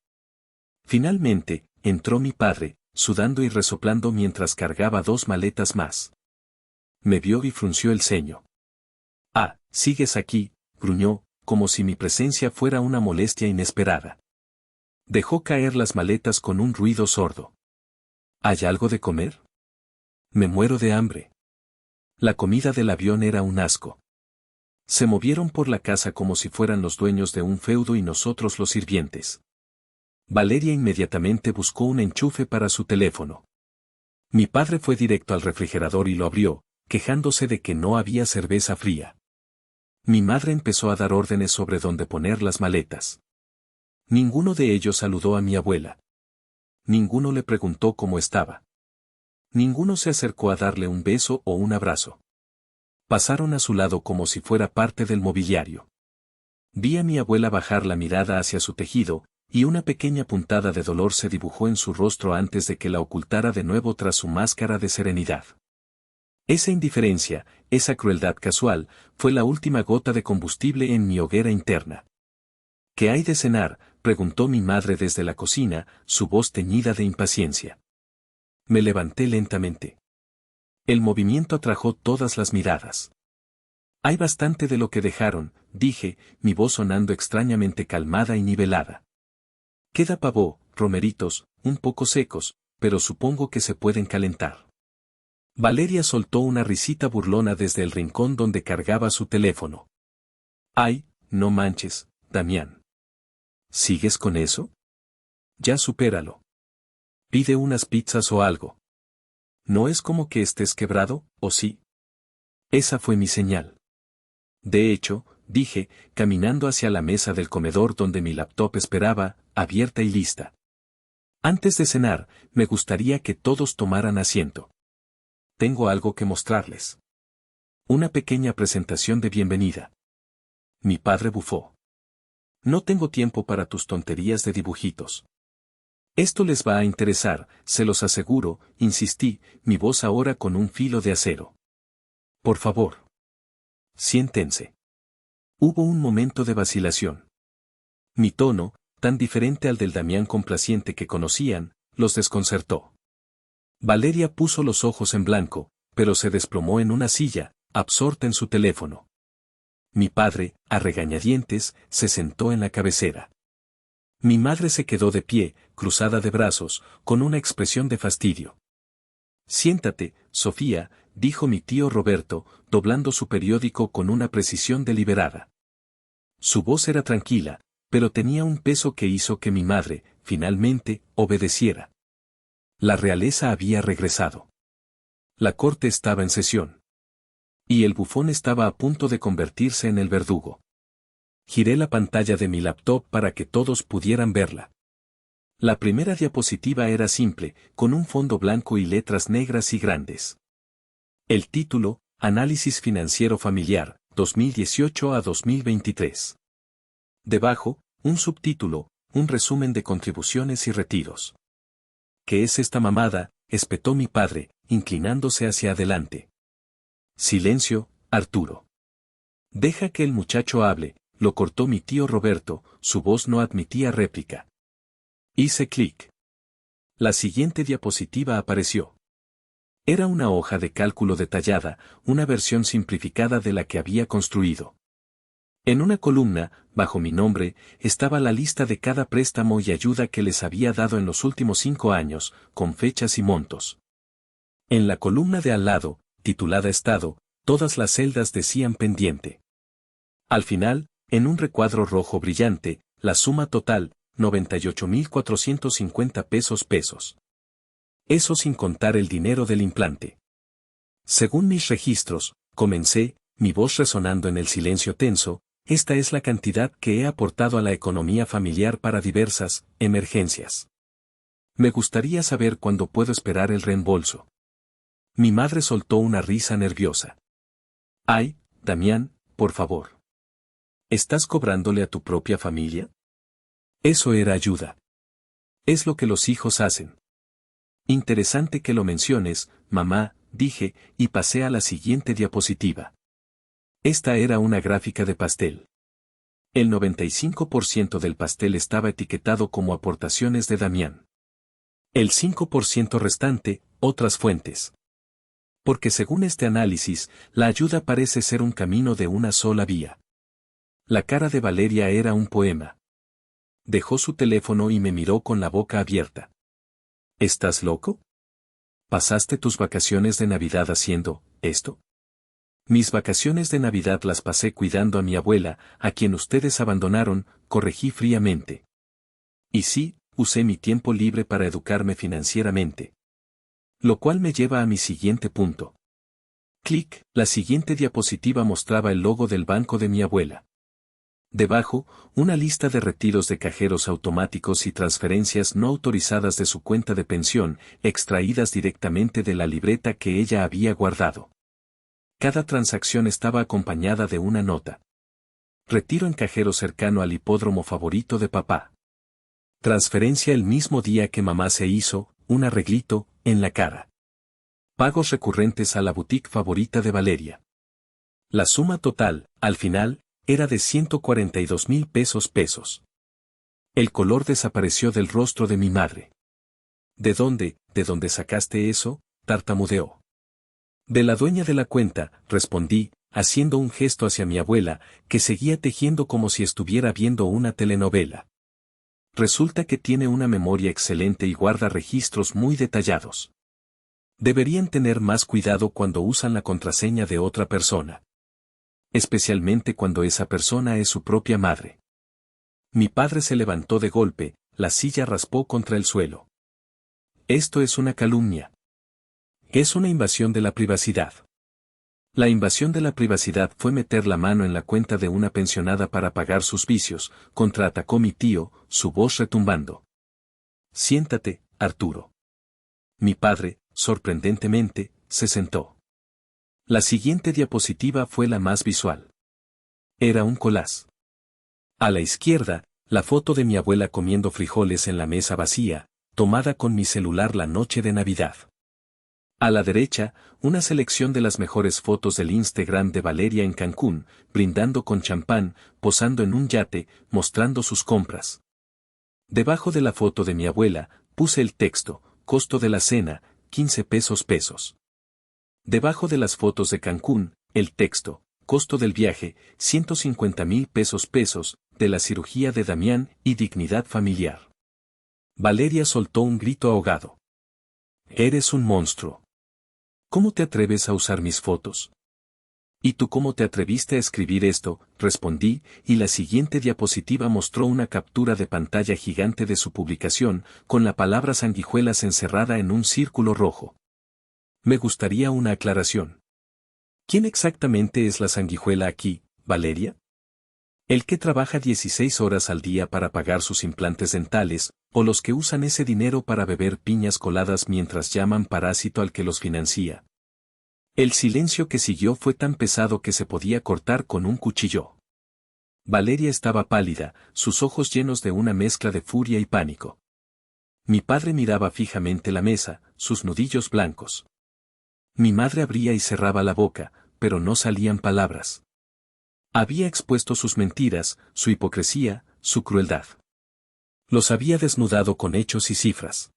Finalmente, entró mi padre, sudando y resoplando mientras cargaba 2 maletas más. Me vio y frunció el ceño. Ah, sigues aquí, gruñó, como si mi presencia fuera una molestia inesperada. Dejó caer las maletas con un ruido sordo. ¿Hay algo de comer? Me muero de hambre. La comida del avión era un asco. Se movieron por la casa como si fueran los dueños de un feudo y nosotros los sirvientes. Valeria inmediatamente buscó un enchufe para su teléfono. Mi padre fue directo al refrigerador y lo abrió, quejándose de que no había cerveza fría. Mi madre empezó a dar órdenes sobre dónde poner las maletas. Ninguno de ellos saludó a mi abuela. Ninguno le preguntó cómo estaba. Ninguno se acercó a darle un beso o un abrazo. Pasaron a su lado como si fuera parte del mobiliario. Vi a mi abuela bajar la mirada hacia su tejido, y una pequeña puntada de dolor se dibujó en su rostro antes de que la ocultara de nuevo tras su máscara de serenidad. Esa indiferencia, esa crueldad casual, fue la última gota de combustible en mi hoguera interna. ¿Qué hay de cenar?, preguntó mi madre desde la cocina, su voz teñida de impaciencia. Me levanté lentamente. El movimiento atrajo todas las miradas. Hay bastante de lo que dejaron, dije, mi voz sonando extrañamente calmada y nivelada. Queda pavó, romeritos, un poco secos, pero supongo que se pueden calentar. Valeria soltó una risita burlona desde el rincón donde cargaba su teléfono. Ay, no manches, Damián. ¿Sigues con eso? Ya supéralo. Pide unas pizzas o algo. ¿No es como que estés quebrado, o sí? Esa fue mi señal. De hecho, dije, caminando hacia la mesa del comedor donde mi laptop esperaba, abierta y lista. Antes de cenar, me gustaría que todos tomaran asiento. Tengo algo que mostrarles. Una pequeña presentación de bienvenida. Mi padre bufó. No tengo tiempo para tus tonterías de dibujitos. Esto les va a interesar, se los aseguro, insistí, mi voz ahora con un filo de acero. Por favor. Siéntense. Hubo un momento de vacilación. Mi tono, tan diferente al del Damián complaciente que conocían, los desconcertó. Valeria puso los ojos en blanco, pero se desplomó en una silla, absorta en su teléfono. Mi padre, a regañadientes, se sentó en la cabecera. Mi madre se quedó de pie, cruzada de brazos, con una expresión de fastidio. Siéntate, Sofía, dijo mi tío Roberto, doblando su periódico con una precisión deliberada. Su voz era tranquila, pero tenía un peso que hizo que mi madre, finalmente, obedeciera. La realeza había regresado. La corte estaba en sesión. Y el bufón estaba a punto de convertirse en el verdugo. Giré la pantalla de mi laptop para que todos pudieran verla. La primera diapositiva era simple, con un fondo blanco y letras negras y grandes. El título, Análisis Financiero Familiar, 2018 a 2023. Debajo, un subtítulo, un resumen de contribuciones y retiros. ¿Qué es esta mamada?, espetó mi padre, inclinándose hacia adelante. Silencio, Arturo. Deja que el muchacho hable, lo cortó mi tío Roberto, su voz no admitía réplica. Hice clic. La siguiente diapositiva apareció. Era una hoja de cálculo detallada, una versión simplificada de la que había construido. En una columna, bajo mi nombre, estaba la lista de cada préstamo y ayuda que les había dado en los últimos 5 años, con fechas y montos. En la columna de al lado, titulada Estado, todas las celdas decían pendiente. Al final, en un recuadro rojo brillante, la suma total, 98.450 pesos. Eso sin contar el dinero del implante. Según mis registros, comencé, mi voz resonando en el silencio tenso, esta es la cantidad que he aportado a la economía familiar para diversas emergencias. Me gustaría saber cuándo puedo esperar el reembolso. Mi madre soltó una risa nerviosa. Ay, Damián, por favor. ¿Estás cobrándole a tu propia familia? Eso era ayuda. Es lo que los hijos hacen. Interesante que lo menciones, mamá, dije, y pasé a la siguiente diapositiva. Esta era una gráfica de pastel. El 95% del pastel estaba etiquetado como aportaciones de Damián. El 5% restante, otras fuentes. Porque según este análisis, la ayuda parece ser un camino de una sola vía. La cara de Valeria era un poema. Dejó su teléfono y me miró con la boca abierta. ¿Estás loco? ¿Pasaste tus vacaciones de Navidad haciendo esto? Mis vacaciones de Navidad las pasé cuidando a mi abuela, a quien ustedes abandonaron, corregí fríamente. Y sí, usé mi tiempo libre para educarme financieramente. Lo cual me lleva a mi siguiente punto. Clic, la siguiente diapositiva mostraba el logo del banco de mi abuela. Debajo, una lista de retiros de cajeros automáticos y transferencias no autorizadas de su cuenta de pensión, extraídas directamente de la libreta que ella había guardado. Cada transacción estaba acompañada de una nota. Retiro en cajero cercano al hipódromo favorito de papá. Transferencia el mismo día que mamá se hizo, un arreglito, en la cara. Pagos recurrentes a la boutique favorita de Valeria. La suma total, al final, era de 142,000 pesos. El color desapareció del rostro de mi madre. ¿De dónde sacaste eso?, tartamudeó. De la dueña de la cuenta, respondí, haciendo un gesto hacia mi abuela, que seguía tejiendo como si estuviera viendo una telenovela. Resulta que tiene una memoria excelente y guarda registros muy detallados. Deberían tener más cuidado cuando usan la contraseña de otra persona. Especialmente cuando esa persona es su propia madre. Mi padre se levantó de golpe, la silla raspó contra el suelo. Esto es una calumnia. Es una invasión de la privacidad. La invasión de la privacidad fue meter la mano en la cuenta de una pensionada para pagar sus vicios, contraatacó mi tío, su voz retumbando. Siéntate, Arturo. Mi padre, sorprendentemente, se sentó. La siguiente diapositiva fue la más visual. Era un collage. A la izquierda, la foto de mi abuela comiendo frijoles en la mesa vacía, tomada con mi celular la noche de Navidad. A la derecha, una selección de las mejores fotos del Instagram de Valeria en Cancún, brindando con champán, posando en un yate, mostrando sus compras. Debajo de la foto de mi abuela, puse el texto, costo de la cena, 15 pesos. Debajo de las fotos de Cancún, el texto, costo del viaje, 150,000 pesos, de la cirugía de Damián y dignidad familiar. Valeria soltó un grito ahogado. Eres un monstruo. ¿Cómo te atreves a usar mis fotos? ¿Y tú cómo te atreviste a escribir esto? Respondí, y la siguiente diapositiva mostró una captura de pantalla gigante de su publicación, con la palabra sanguijuelas encerrada en un círculo rojo. Me gustaría una aclaración. ¿Quién exactamente es la sanguijuela aquí, Valeria? ¿El que trabaja 16 horas al día para pagar sus implantes dentales, o los que usan ese dinero para beber piñas coladas mientras llaman parásito al que los financia? El silencio que siguió fue tan pesado que se podía cortar con un cuchillo. Valeria estaba pálida, sus ojos llenos de una mezcla de furia y pánico. Mi padre miraba fijamente la mesa, sus nudillos blancos. Mi madre abría y cerraba la boca, pero no salían palabras. Había expuesto sus mentiras, su hipocresía, su crueldad. Los había desnudado con hechos y cifras.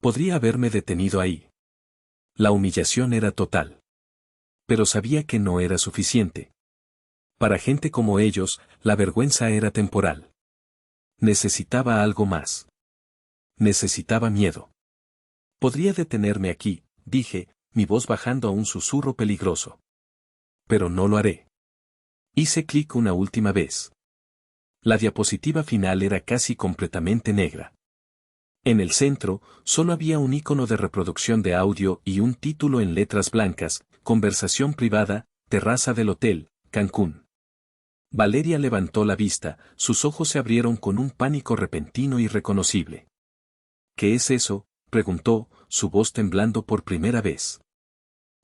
Podría haberme detenido ahí. La humillación era total. Pero sabía que no era suficiente. Para gente como ellos, la vergüenza era temporal. Necesitaba algo más. Necesitaba miedo. Podría detenerme aquí, dije, mi voz bajando a un susurro peligroso. Pero no lo haré. Hice clic una última vez. La diapositiva final era casi completamente negra. En el centro, solo había un icono de reproducción de audio y un título en letras blancas, conversación privada, terraza del hotel, Cancún. Valeria levantó la vista, sus ojos se abrieron con un pánico repentino y reconocible. ¿Qué es eso?, preguntó, su voz temblando por primera vez.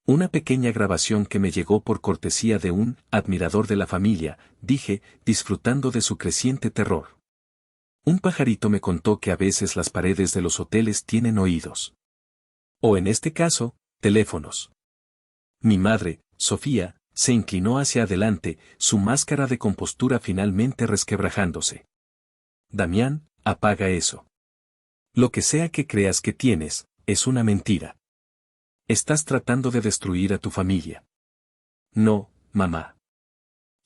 Una pequeña grabación que me llegó por cortesía de un admirador de la familia, dije, disfrutando de su creciente terror. Un pajarito me contó que a veces las paredes de los hoteles tienen oídos. O en este caso, teléfonos. Mi madre, Sofía, se inclinó hacia adelante, su máscara de compostura finalmente resquebrajándose. Damián, apaga eso. Lo que sea que creas que tienes, es una mentira. Estás tratando de destruir a tu familia. No, mamá.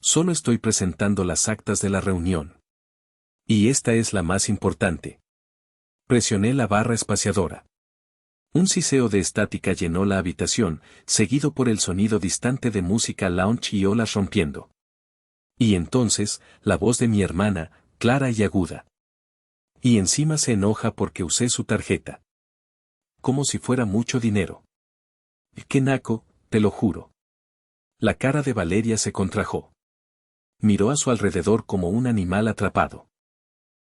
Solo estoy presentando las actas de la reunión. Y esta es la más importante. Presioné la barra espaciadora. Un siseo de estática llenó la habitación, seguido por el sonido distante de música lounge y olas rompiendo. Y entonces, la voz de mi hermana, clara y aguda. Y encima se enoja porque usé su tarjeta. Como si fuera mucho dinero. ¡Qué naco, te lo juro! La cara de Valeria se contrajo. Miró a su alrededor como un animal atrapado.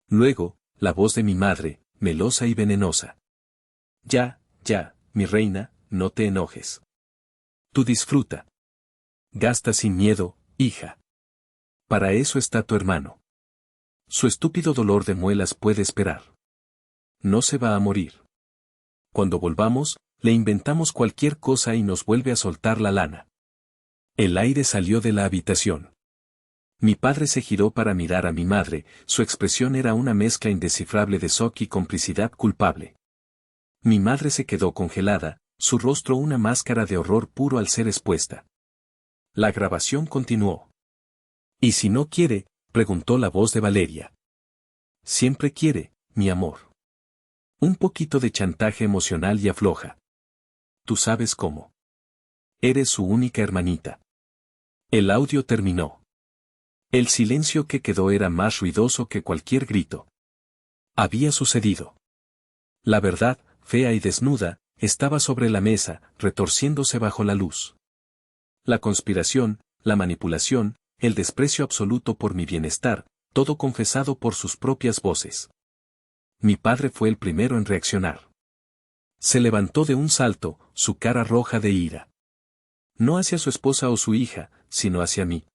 Luego, la voz de mi madre, melosa y venenosa. Ya, mi reina, no te enojes. Tú disfruta. Gasta sin miedo, hija. Para eso está tu hermano. Su estúpido dolor de muelas puede esperar. No se va a morir. Cuando volvamos, le inventamos cualquier cosa y nos vuelve a soltar la lana. El aire salió de la habitación. Mi padre se giró para mirar a mi madre, su expresión era una mezcla indescifrable de shock y complicidad culpable. Mi madre se quedó congelada, su rostro una máscara de horror puro al ser expuesta. La grabación continuó. ¿Y si no quiere?, preguntó la voz de Valeria. Siempre quiere, mi amor. Un poquito de chantaje emocional y afloja. Tú sabes cómo. Eres su única hermanita. El audio terminó. El silencio que quedó era más ruidoso que cualquier grito. Había sucedido. La verdad, fea y desnuda, estaba sobre la mesa, retorciéndose bajo la luz. La conspiración, la manipulación, el desprecio absoluto por mi bienestar, todo confesado por sus propias voces. Mi padre fue el primero en reaccionar. Se levantó de un salto, su cara roja de ira. No hacia su esposa o su hija, sino hacia mí.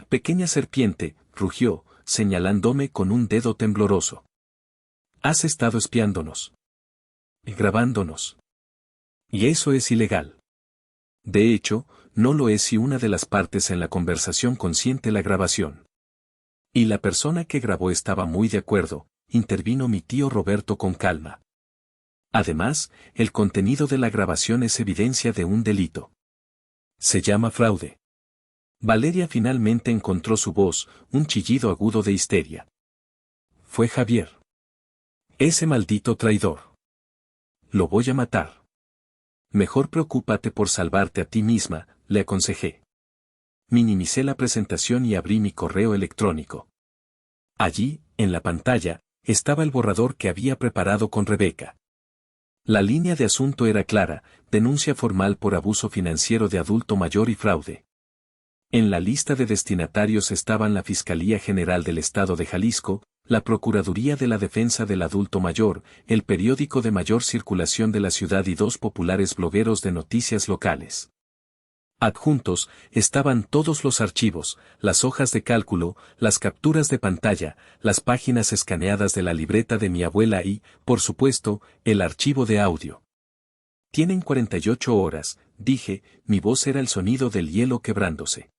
Pequeña serpiente, rugió, señalándome con un dedo tembloroso. Has estado espiándonos. Grabándonos. Y eso es ilegal. De hecho, no lo es si una de las partes en la conversación consiente la grabación. Y la persona que grabó estaba muy de acuerdo, intervino mi tío Roberto con calma. Además, el contenido de la grabación es evidencia de un delito. Se llama fraude. Valeria finalmente encontró su voz, un chillido agudo de histeria. Fue Javier. Ese maldito traidor. Lo voy a matar. Mejor preocúpate por salvarte a ti misma, le aconsejé. Minimicé la presentación y abrí mi correo electrónico. Allí, en la pantalla, estaba el borrador que había preparado con Rebeca. La línea de asunto era clara, denuncia formal por abuso financiero de adulto mayor y fraude. En la lista de destinatarios estaban la Fiscalía General del Estado de Jalisco, la Procuraduría de la Defensa del Adulto Mayor, el periódico de mayor circulación de la ciudad y 2 populares blogueros de noticias locales. Adjuntos estaban todos los archivos, las hojas de cálculo, las capturas de pantalla, las páginas escaneadas de la libreta de mi abuela y, por supuesto, el archivo de audio. Tienen 48 horas, dije, mi voz era el sonido del hielo quebrándose.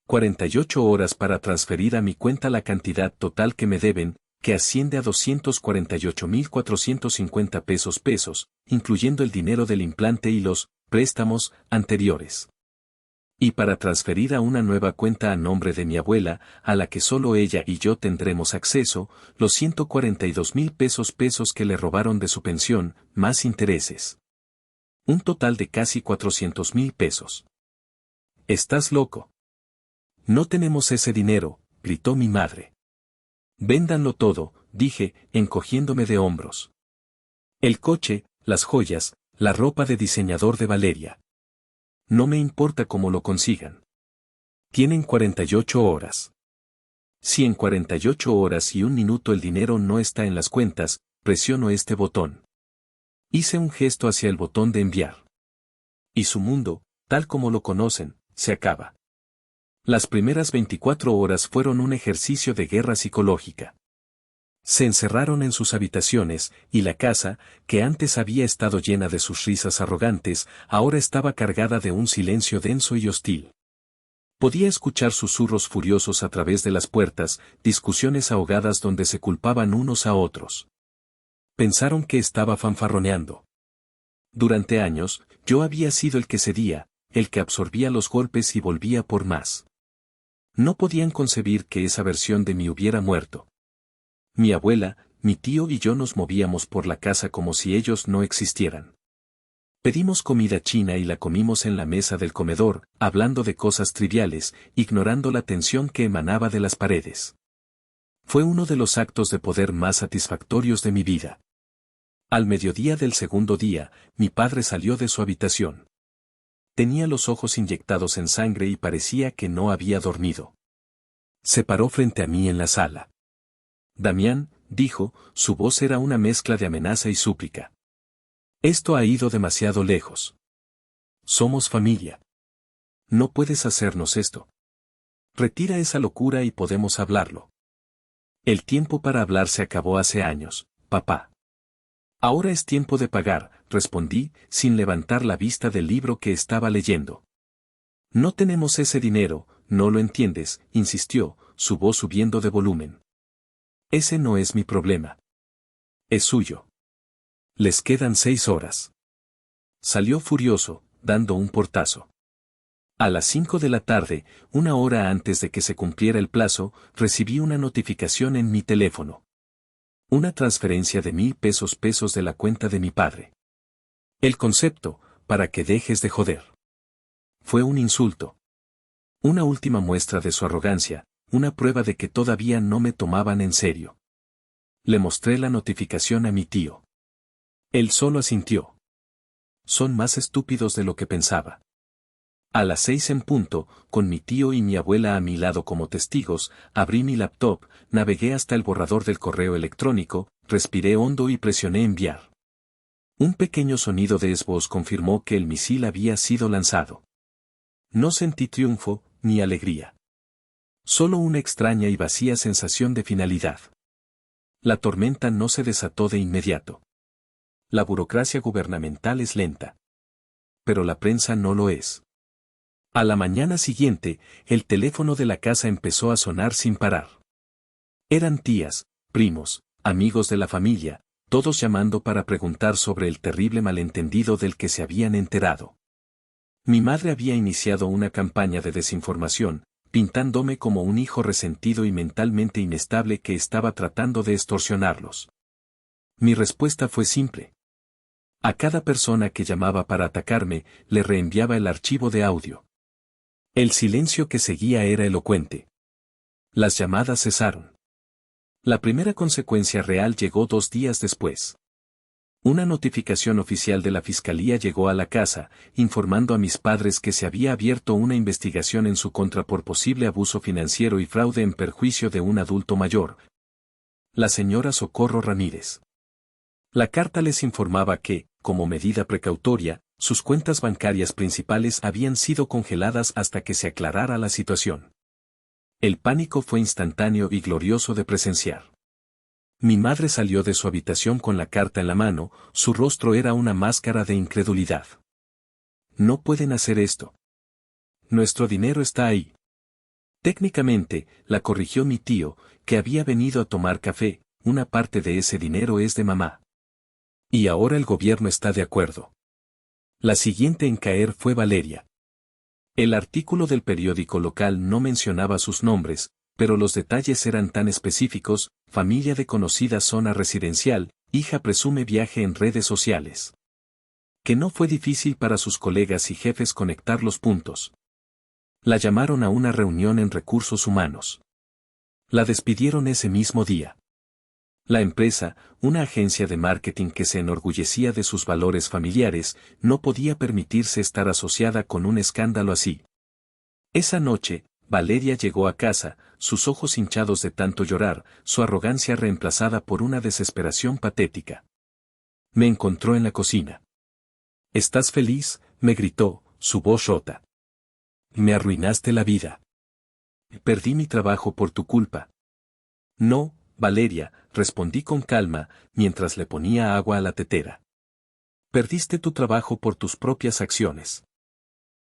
48 horas para transferir a mi cuenta la cantidad total que me deben, que asciende a 248,450 pesos, incluyendo el dinero del implante y los préstamos anteriores. Y para transferir a una nueva cuenta a nombre de mi abuela, a la que solo ella y yo tendremos acceso, los 142,000 pesos que le robaron de su pensión, más intereses. Un total de casi 400,000 pesos. ¿Estás loco? No tenemos ese dinero, gritó mi madre. Véndanlo todo, dije, encogiéndome de hombros. El coche, las joyas, la ropa de diseñador de Valeria. No me importa cómo lo consigan. Tienen 48 horas. Si en 48 horas y 1 minuto el dinero no está en las cuentas, presiono este botón. Hice un gesto hacia el botón de enviar. Y su mundo, tal como lo conocen, se acaba. Las primeras 24 horas fueron un ejercicio de guerra psicológica. Se encerraron en sus habitaciones, y la casa, que antes había estado llena de sus risas arrogantes, ahora estaba cargada de un silencio denso y hostil. Podía escuchar susurros furiosos a través de las puertas, discusiones ahogadas donde se culpaban unos a otros. Pensaron que estaba fanfarroneando. Durante años, yo había sido el que cedía, el que absorbía los golpes y volvía por más. No podían concebir que esa versión de mí hubiera muerto. Mi abuela, mi tío y yo nos movíamos por la casa como si ellos no existieran. Pedimos comida china y la comimos en la mesa del comedor, hablando de cosas triviales, ignorando la tensión que emanaba de las paredes. Fue uno de los actos de poder más satisfactorios de mi vida. Al mediodía del segundo día, mi padre salió de su habitación. Tenía los ojos inyectados en sangre y parecía que no había dormido. Se paró frente a mí en la sala. Damián, dijo, su voz era una mezcla de amenaza y súplica. Esto ha ido demasiado lejos. Somos familia. No puedes hacernos esto. Retira esa locura y podemos hablarlo. El tiempo para hablar se acabó hace años, papá. Ahora es tiempo de pagar, respondí, sin levantar la vista del libro que estaba leyendo. No tenemos ese dinero, no lo entiendes, insistió, su voz subiendo de volumen. Ese no es mi problema. Es suyo. Les quedan 6 horas. Salió furioso, dando un portazo. A las 5 de la tarde, 1 hora antes de que se cumpliera el plazo, recibí una notificación en mi teléfono. Una transferencia de 1,000 pesos de la cuenta de mi padre. El concepto, para que dejes de joder. Fue un insulto. Una última muestra de su arrogancia, una prueba de que todavía no me tomaban en serio. Le mostré la notificación a mi tío. Él solo asintió. Son más estúpidos de lo que pensaba. A las 6 en punto, con mi tío y mi abuela a mi lado como testigos, abrí mi laptop, navegué hasta el borrador del correo electrónico, respiré hondo y presioné enviar. Un pequeño sonido de esvoz confirmó que el misil había sido lanzado. No sentí triunfo, ni alegría. Solo una extraña y vacía sensación de finalidad. La tormenta no se desató de inmediato. La burocracia gubernamental es lenta. pero la prensa no lo es. A la mañana siguiente, el teléfono de la casa empezó a sonar sin parar. Eran tías, primos, amigos de la familia, todos llamando para preguntar sobre el terrible malentendido del que se habían enterado. Mi madre había iniciado una campaña de desinformación, pintándome como un hijo resentido y mentalmente inestable que estaba tratando de extorsionarlos. Mi respuesta fue simple. A cada persona que llamaba para atacarme, le reenviaba el archivo de audio. El silencio que seguía era elocuente. Las llamadas cesaron. La primera consecuencia real llegó 2 días después. Una notificación oficial de la Fiscalía llegó a la casa, informando a mis padres que se había abierto una investigación en su contra por posible abuso financiero y fraude en perjuicio de un adulto mayor, la señora Socorro Ramírez. La carta les informaba que, como medida precautoria, sus cuentas bancarias principales habían sido congeladas hasta que se aclarara la situación. El pánico fue instantáneo y glorioso de presenciar. Mi madre salió de su habitación con la carta en la mano, su rostro era una máscara de incredulidad. No pueden hacer esto. Nuestro dinero está ahí. Técnicamente, la corrigió mi tío, que había venido a tomar café, una parte de ese dinero es de mamá. Y ahora el gobierno está de acuerdo. La siguiente en caer fue Valeria. El artículo del periódico local no mencionaba sus nombres, pero los detalles eran tan específicos: familia de conocida zona residencial, hija presume viaje en redes sociales. Que no fue difícil para sus colegas y jefes conectar los puntos. La llamaron a una reunión en recursos humanos. La despidieron ese mismo día. La empresa, una agencia de marketing que se enorgullecía de sus valores familiares, no podía permitirse estar asociada con un escándalo así. Esa noche, Valeria llegó a casa, sus ojos hinchados de tanto llorar, su arrogancia reemplazada por una desesperación patética. Me encontró en la cocina. ¿Estás feliz?, me gritó, su voz rota. Me arruinaste la vida. Perdí mi trabajo por tu culpa. No, Valeria, respondí con calma, mientras le ponía agua a la tetera. Perdiste tu trabajo por tus propias acciones.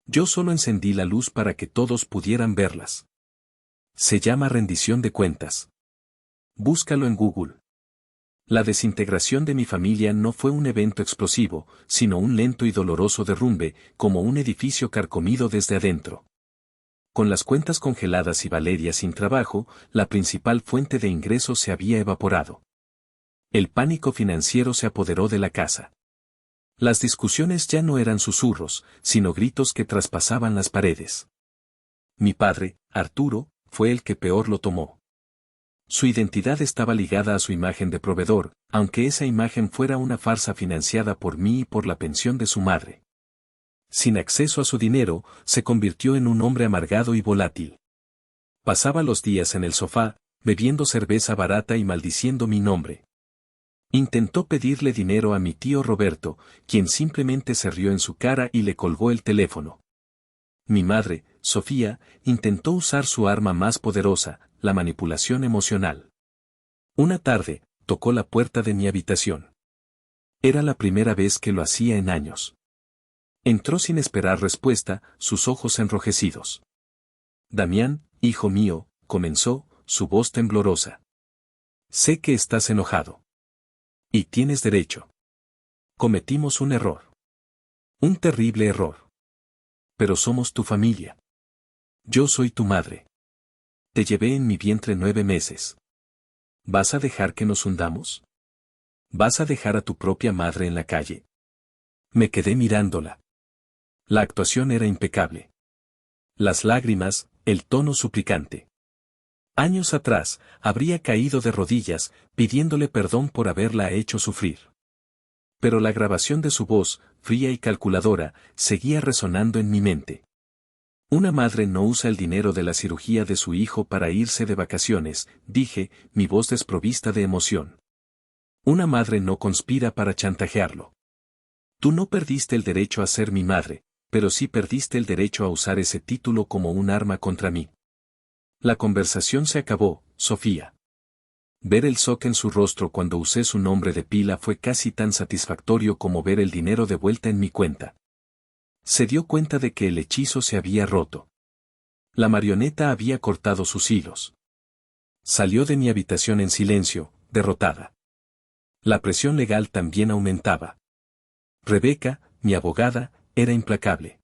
Yo solo encendí la luz para que todos pudieran verlas. Se llama rendición de cuentas. Búscalo en Google. La desintegración de mi familia no fue un evento explosivo, sino un lento y doloroso derrumbe, como un edificio carcomido desde adentro. Con las cuentas congeladas y Valeria sin trabajo, la principal fuente de ingresos se había evaporado. El pánico financiero se apoderó de la casa. Las discusiones ya no eran susurros, sino gritos que traspasaban las paredes. Mi padre, Arturo, fue el que peor lo tomó. Su identidad estaba ligada a su imagen de proveedor, aunque esa imagen fuera una farsa financiada por mí y por la pensión de su madre. Sin acceso a su dinero, se convirtió en un hombre amargado y volátil. Pasaba los días en el sofá, bebiendo cerveza barata y maldiciendo mi nombre. Intentó pedirle dinero a mi tío Roberto, quien simplemente se rió en su cara y le colgó el teléfono. Mi madre, Sofía, intentó usar su arma más poderosa, la manipulación emocional. Una tarde, tocó la puerta de mi habitación. Era la primera vez que lo hacía en años. Entró sin esperar respuesta, sus ojos enrojecidos. Damián, hijo mío, comenzó, su voz temblorosa. Sé que estás enojado. Y tienes derecho. Cometimos un error. Un terrible error. Pero somos tu familia. Yo soy tu madre. Te llevé en mi vientre 9 meses. ¿Vas a dejar que nos hundamos? ¿Vas a dejar a tu propia madre en la calle? Me quedé mirándola. La actuación era impecable. Las lágrimas, el tono suplicante. Años atrás, habría caído de rodillas, pidiéndole perdón por haberla hecho sufrir. Pero la grabación de su voz, fría y calculadora, seguía resonando en mi mente. Una madre no usa el dinero de la cirugía de su hijo para irse de vacaciones, dije, mi voz desprovista de emoción. Una madre no conspira para chantajearlo. Tú no perdiste el derecho a ser mi madre, pero sí perdiste el derecho a usar ese título como un arma contra mí. La conversación se acabó, Sofía. Ver el shock en su rostro cuando usé su nombre de pila fue casi tan satisfactorio como ver el dinero de vuelta en mi cuenta. Se dio cuenta de que el hechizo se había roto. La marioneta había cortado sus hilos. Salió de mi habitación en silencio, derrotada. La presión legal también aumentaba. Rebeca, mi abogada, era implacable.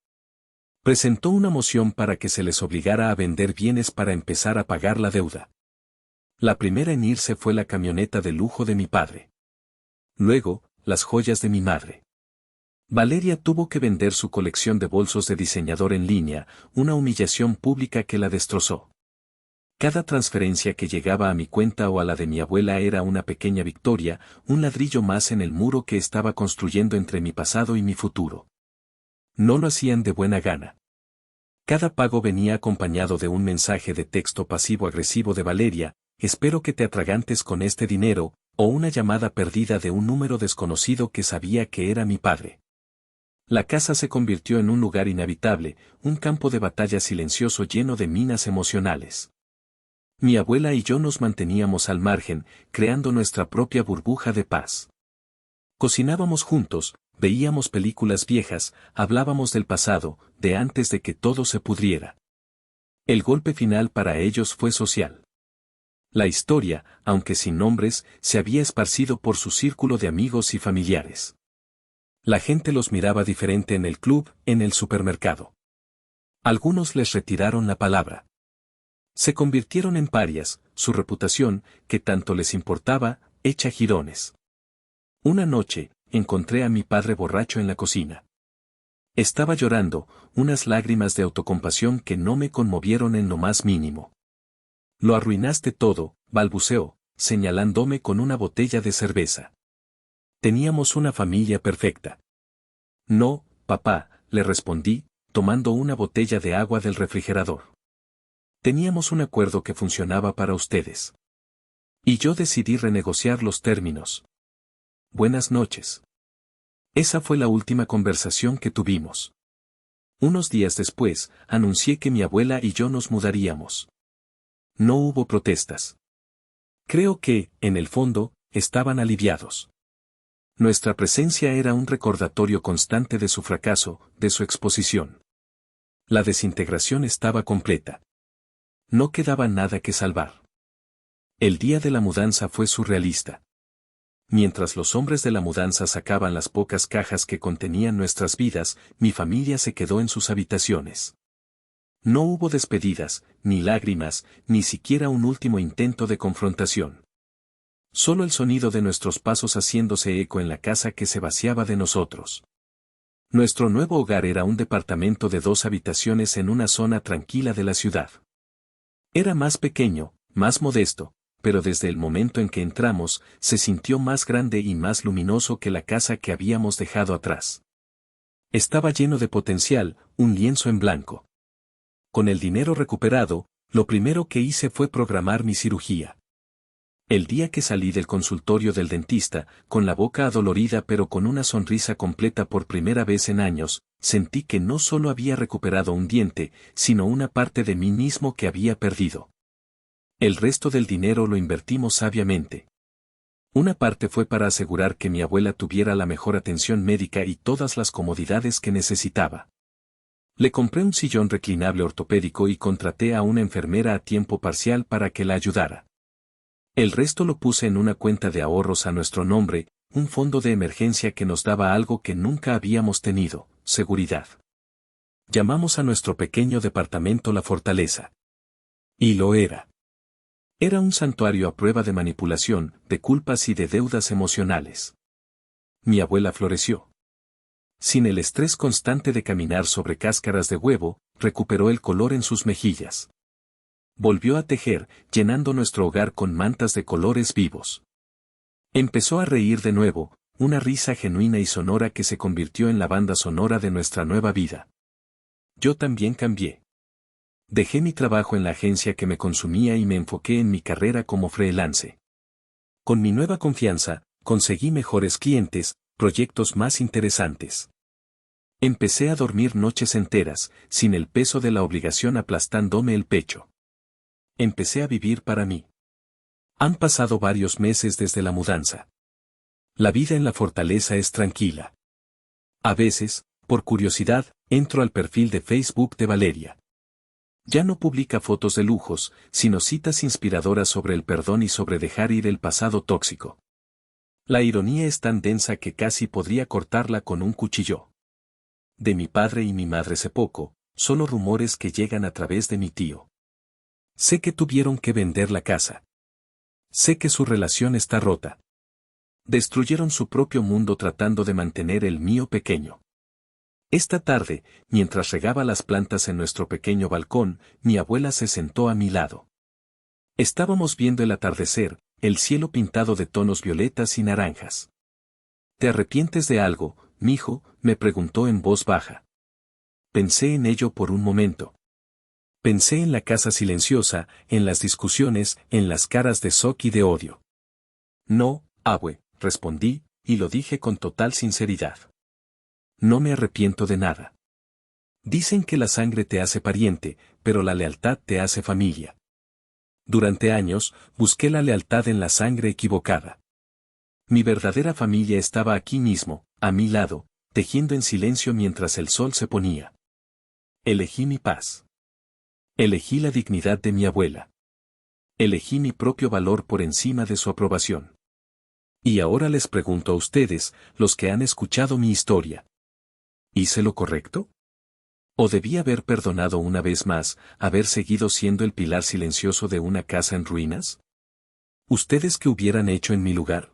Presentó una moción para que se les obligara a vender bienes para empezar a pagar la deuda. La primera en irse fue la camioneta de lujo de mi padre. Luego, las joyas de mi madre. Valeria tuvo que vender su colección de bolsos de diseñador en línea, una humillación pública que la destrozó. Cada transferencia que llegaba a mi cuenta o a la de mi abuela era una pequeña victoria, un ladrillo más en el muro que estaba construyendo entre mi pasado y mi futuro. No lo hacían de buena gana. Cada pago venía acompañado de un mensaje de texto pasivo-agresivo de Valeria: espero que te atragantes con este dinero, o una llamada perdida de un número desconocido que sabía que era mi padre. La casa se convirtió en un lugar inhabitable, un campo de batalla silencioso lleno de minas emocionales. Mi abuela y yo nos manteníamos al margen, creando nuestra propia burbuja de paz. Cocinábamos juntos, veíamos películas viejas, hablábamos del pasado, de antes de que todo se pudriera. El golpe final para ellos fue social. La historia, aunque sin nombres, se había esparcido por su círculo de amigos y familiares. La gente los miraba diferente en el club, en el supermercado. Algunos les retiraron la palabra. Se convirtieron en parias, su reputación, que tanto les importaba, hecha jirones. Una noche, encontré a mi padre borracho en la cocina. Estaba llorando, unas lágrimas de autocompasión que no me conmovieron en lo más mínimo. Lo arruinaste todo, balbuceó, señalándome con una botella de cerveza. Teníamos una familia perfecta. No, papá, le respondí, tomando una botella de agua del refrigerador. Teníamos un acuerdo que funcionaba para ustedes. Y yo decidí renegociar los términos. Buenas noches. Esa fue la última conversación que tuvimos. Unos días después, anuncié que mi abuela y yo nos mudaríamos. No hubo protestas. Creo que, en el fondo, estaban aliviados. Nuestra presencia era un recordatorio constante de su fracaso, de su exposición. La desintegración estaba completa. No quedaba nada que salvar. El día de la mudanza fue surrealista. Mientras los hombres de la mudanza sacaban las pocas cajas que contenían nuestras vidas, mi familia se quedó en sus habitaciones. No hubo despedidas, ni lágrimas, ni siquiera un último intento de confrontación. Solo el sonido de nuestros pasos haciéndose eco en la casa que se vaciaba de nosotros. Nuestro nuevo hogar era un departamento de 2 habitaciones en una zona tranquila de la ciudad. Era más pequeño, más modesto, pero desde el momento en que entramos, se sintió más grande y más luminoso que la casa que habíamos dejado atrás. Estaba lleno de potencial, un lienzo en blanco. Con el dinero recuperado, lo primero que hice fue programar mi cirugía. El día que salí del consultorio del dentista, con la boca adolorida pero con una sonrisa completa por primera vez en años, sentí que no solo había recuperado un diente, sino una parte de mí mismo que había perdido. El resto del dinero lo invertimos sabiamente. Una parte fue para asegurar que mi abuela tuviera la mejor atención médica y todas las comodidades que necesitaba. Le compré un sillón reclinable ortopédico y contraté a una enfermera a tiempo parcial para que la ayudara. El resto lo puse en una cuenta de ahorros a nuestro nombre, un fondo de emergencia que nos daba algo que nunca habíamos tenido: seguridad. Llamamos a nuestro pequeño departamento La Fortaleza. Y lo era. Era un santuario a prueba de manipulación, de culpas y de deudas emocionales. Mi abuela floreció. Sin el estrés constante de caminar sobre cáscaras de huevo, recuperó el color en sus mejillas. Volvió a tejer, llenando nuestro hogar con mantas de colores vivos. Empezó a reír de nuevo, una risa genuina y sonora que se convirtió en la banda sonora de nuestra nueva vida. Yo también cambié. Dejé mi trabajo en la agencia que me consumía y me enfoqué en mi carrera como freelance. Con mi nueva confianza, conseguí mejores clientes, proyectos más interesantes. Empecé a dormir noches enteras, sin el peso de la obligación aplastándome el pecho. Empecé a vivir para mí. Han pasado varios meses desde la mudanza. La vida en La Fortaleza es tranquila. A veces, Por curiosidad, entro al perfil de Facebook de Valeria. Ya no publica fotos de lujos, sino citas inspiradoras sobre el perdón y sobre dejar ir el pasado tóxico. La ironía es tan densa que casi podría cortarla con un cuchillo. De mi padre y mi madre sé poco, solo rumores que llegan a través de mi tío. Sé que tuvieron que vender la casa. Sé que su relación está rota. Destruyeron su propio mundo tratando de mantener el mío pequeño. Esta tarde, mientras regaba las plantas en nuestro pequeño balcón, mi abuela se sentó a mi lado. Estábamos viendo el atardecer, el cielo pintado de tonos violetas y naranjas. ¿Te arrepientes de algo, mijo?, me preguntó en voz baja. Pensé en ello por un momento. Pensé en la casa silenciosa, en las discusiones, en las caras de shock y de odio. No, abue, respondí, y lo dije con total sinceridad. No me arrepiento de nada. Dicen que la sangre te hace pariente, pero la lealtad te hace familia. Durante años, busqué la lealtad en la sangre equivocada. Mi verdadera familia estaba aquí mismo, a mi lado, tejiendo en silencio mientras el sol se ponía. Elegí mi paz. Elegí la dignidad de mi abuela. Elegí mi propio valor por encima de su aprobación. Y ahora les pregunto a ustedes, los que han escuchado mi historia. ¿Hice lo correcto? ¿O debí haber perdonado una vez más, haber seguido siendo el pilar silencioso de una casa en ruinas? ¿Ustedes qué hubieran hecho en mi lugar?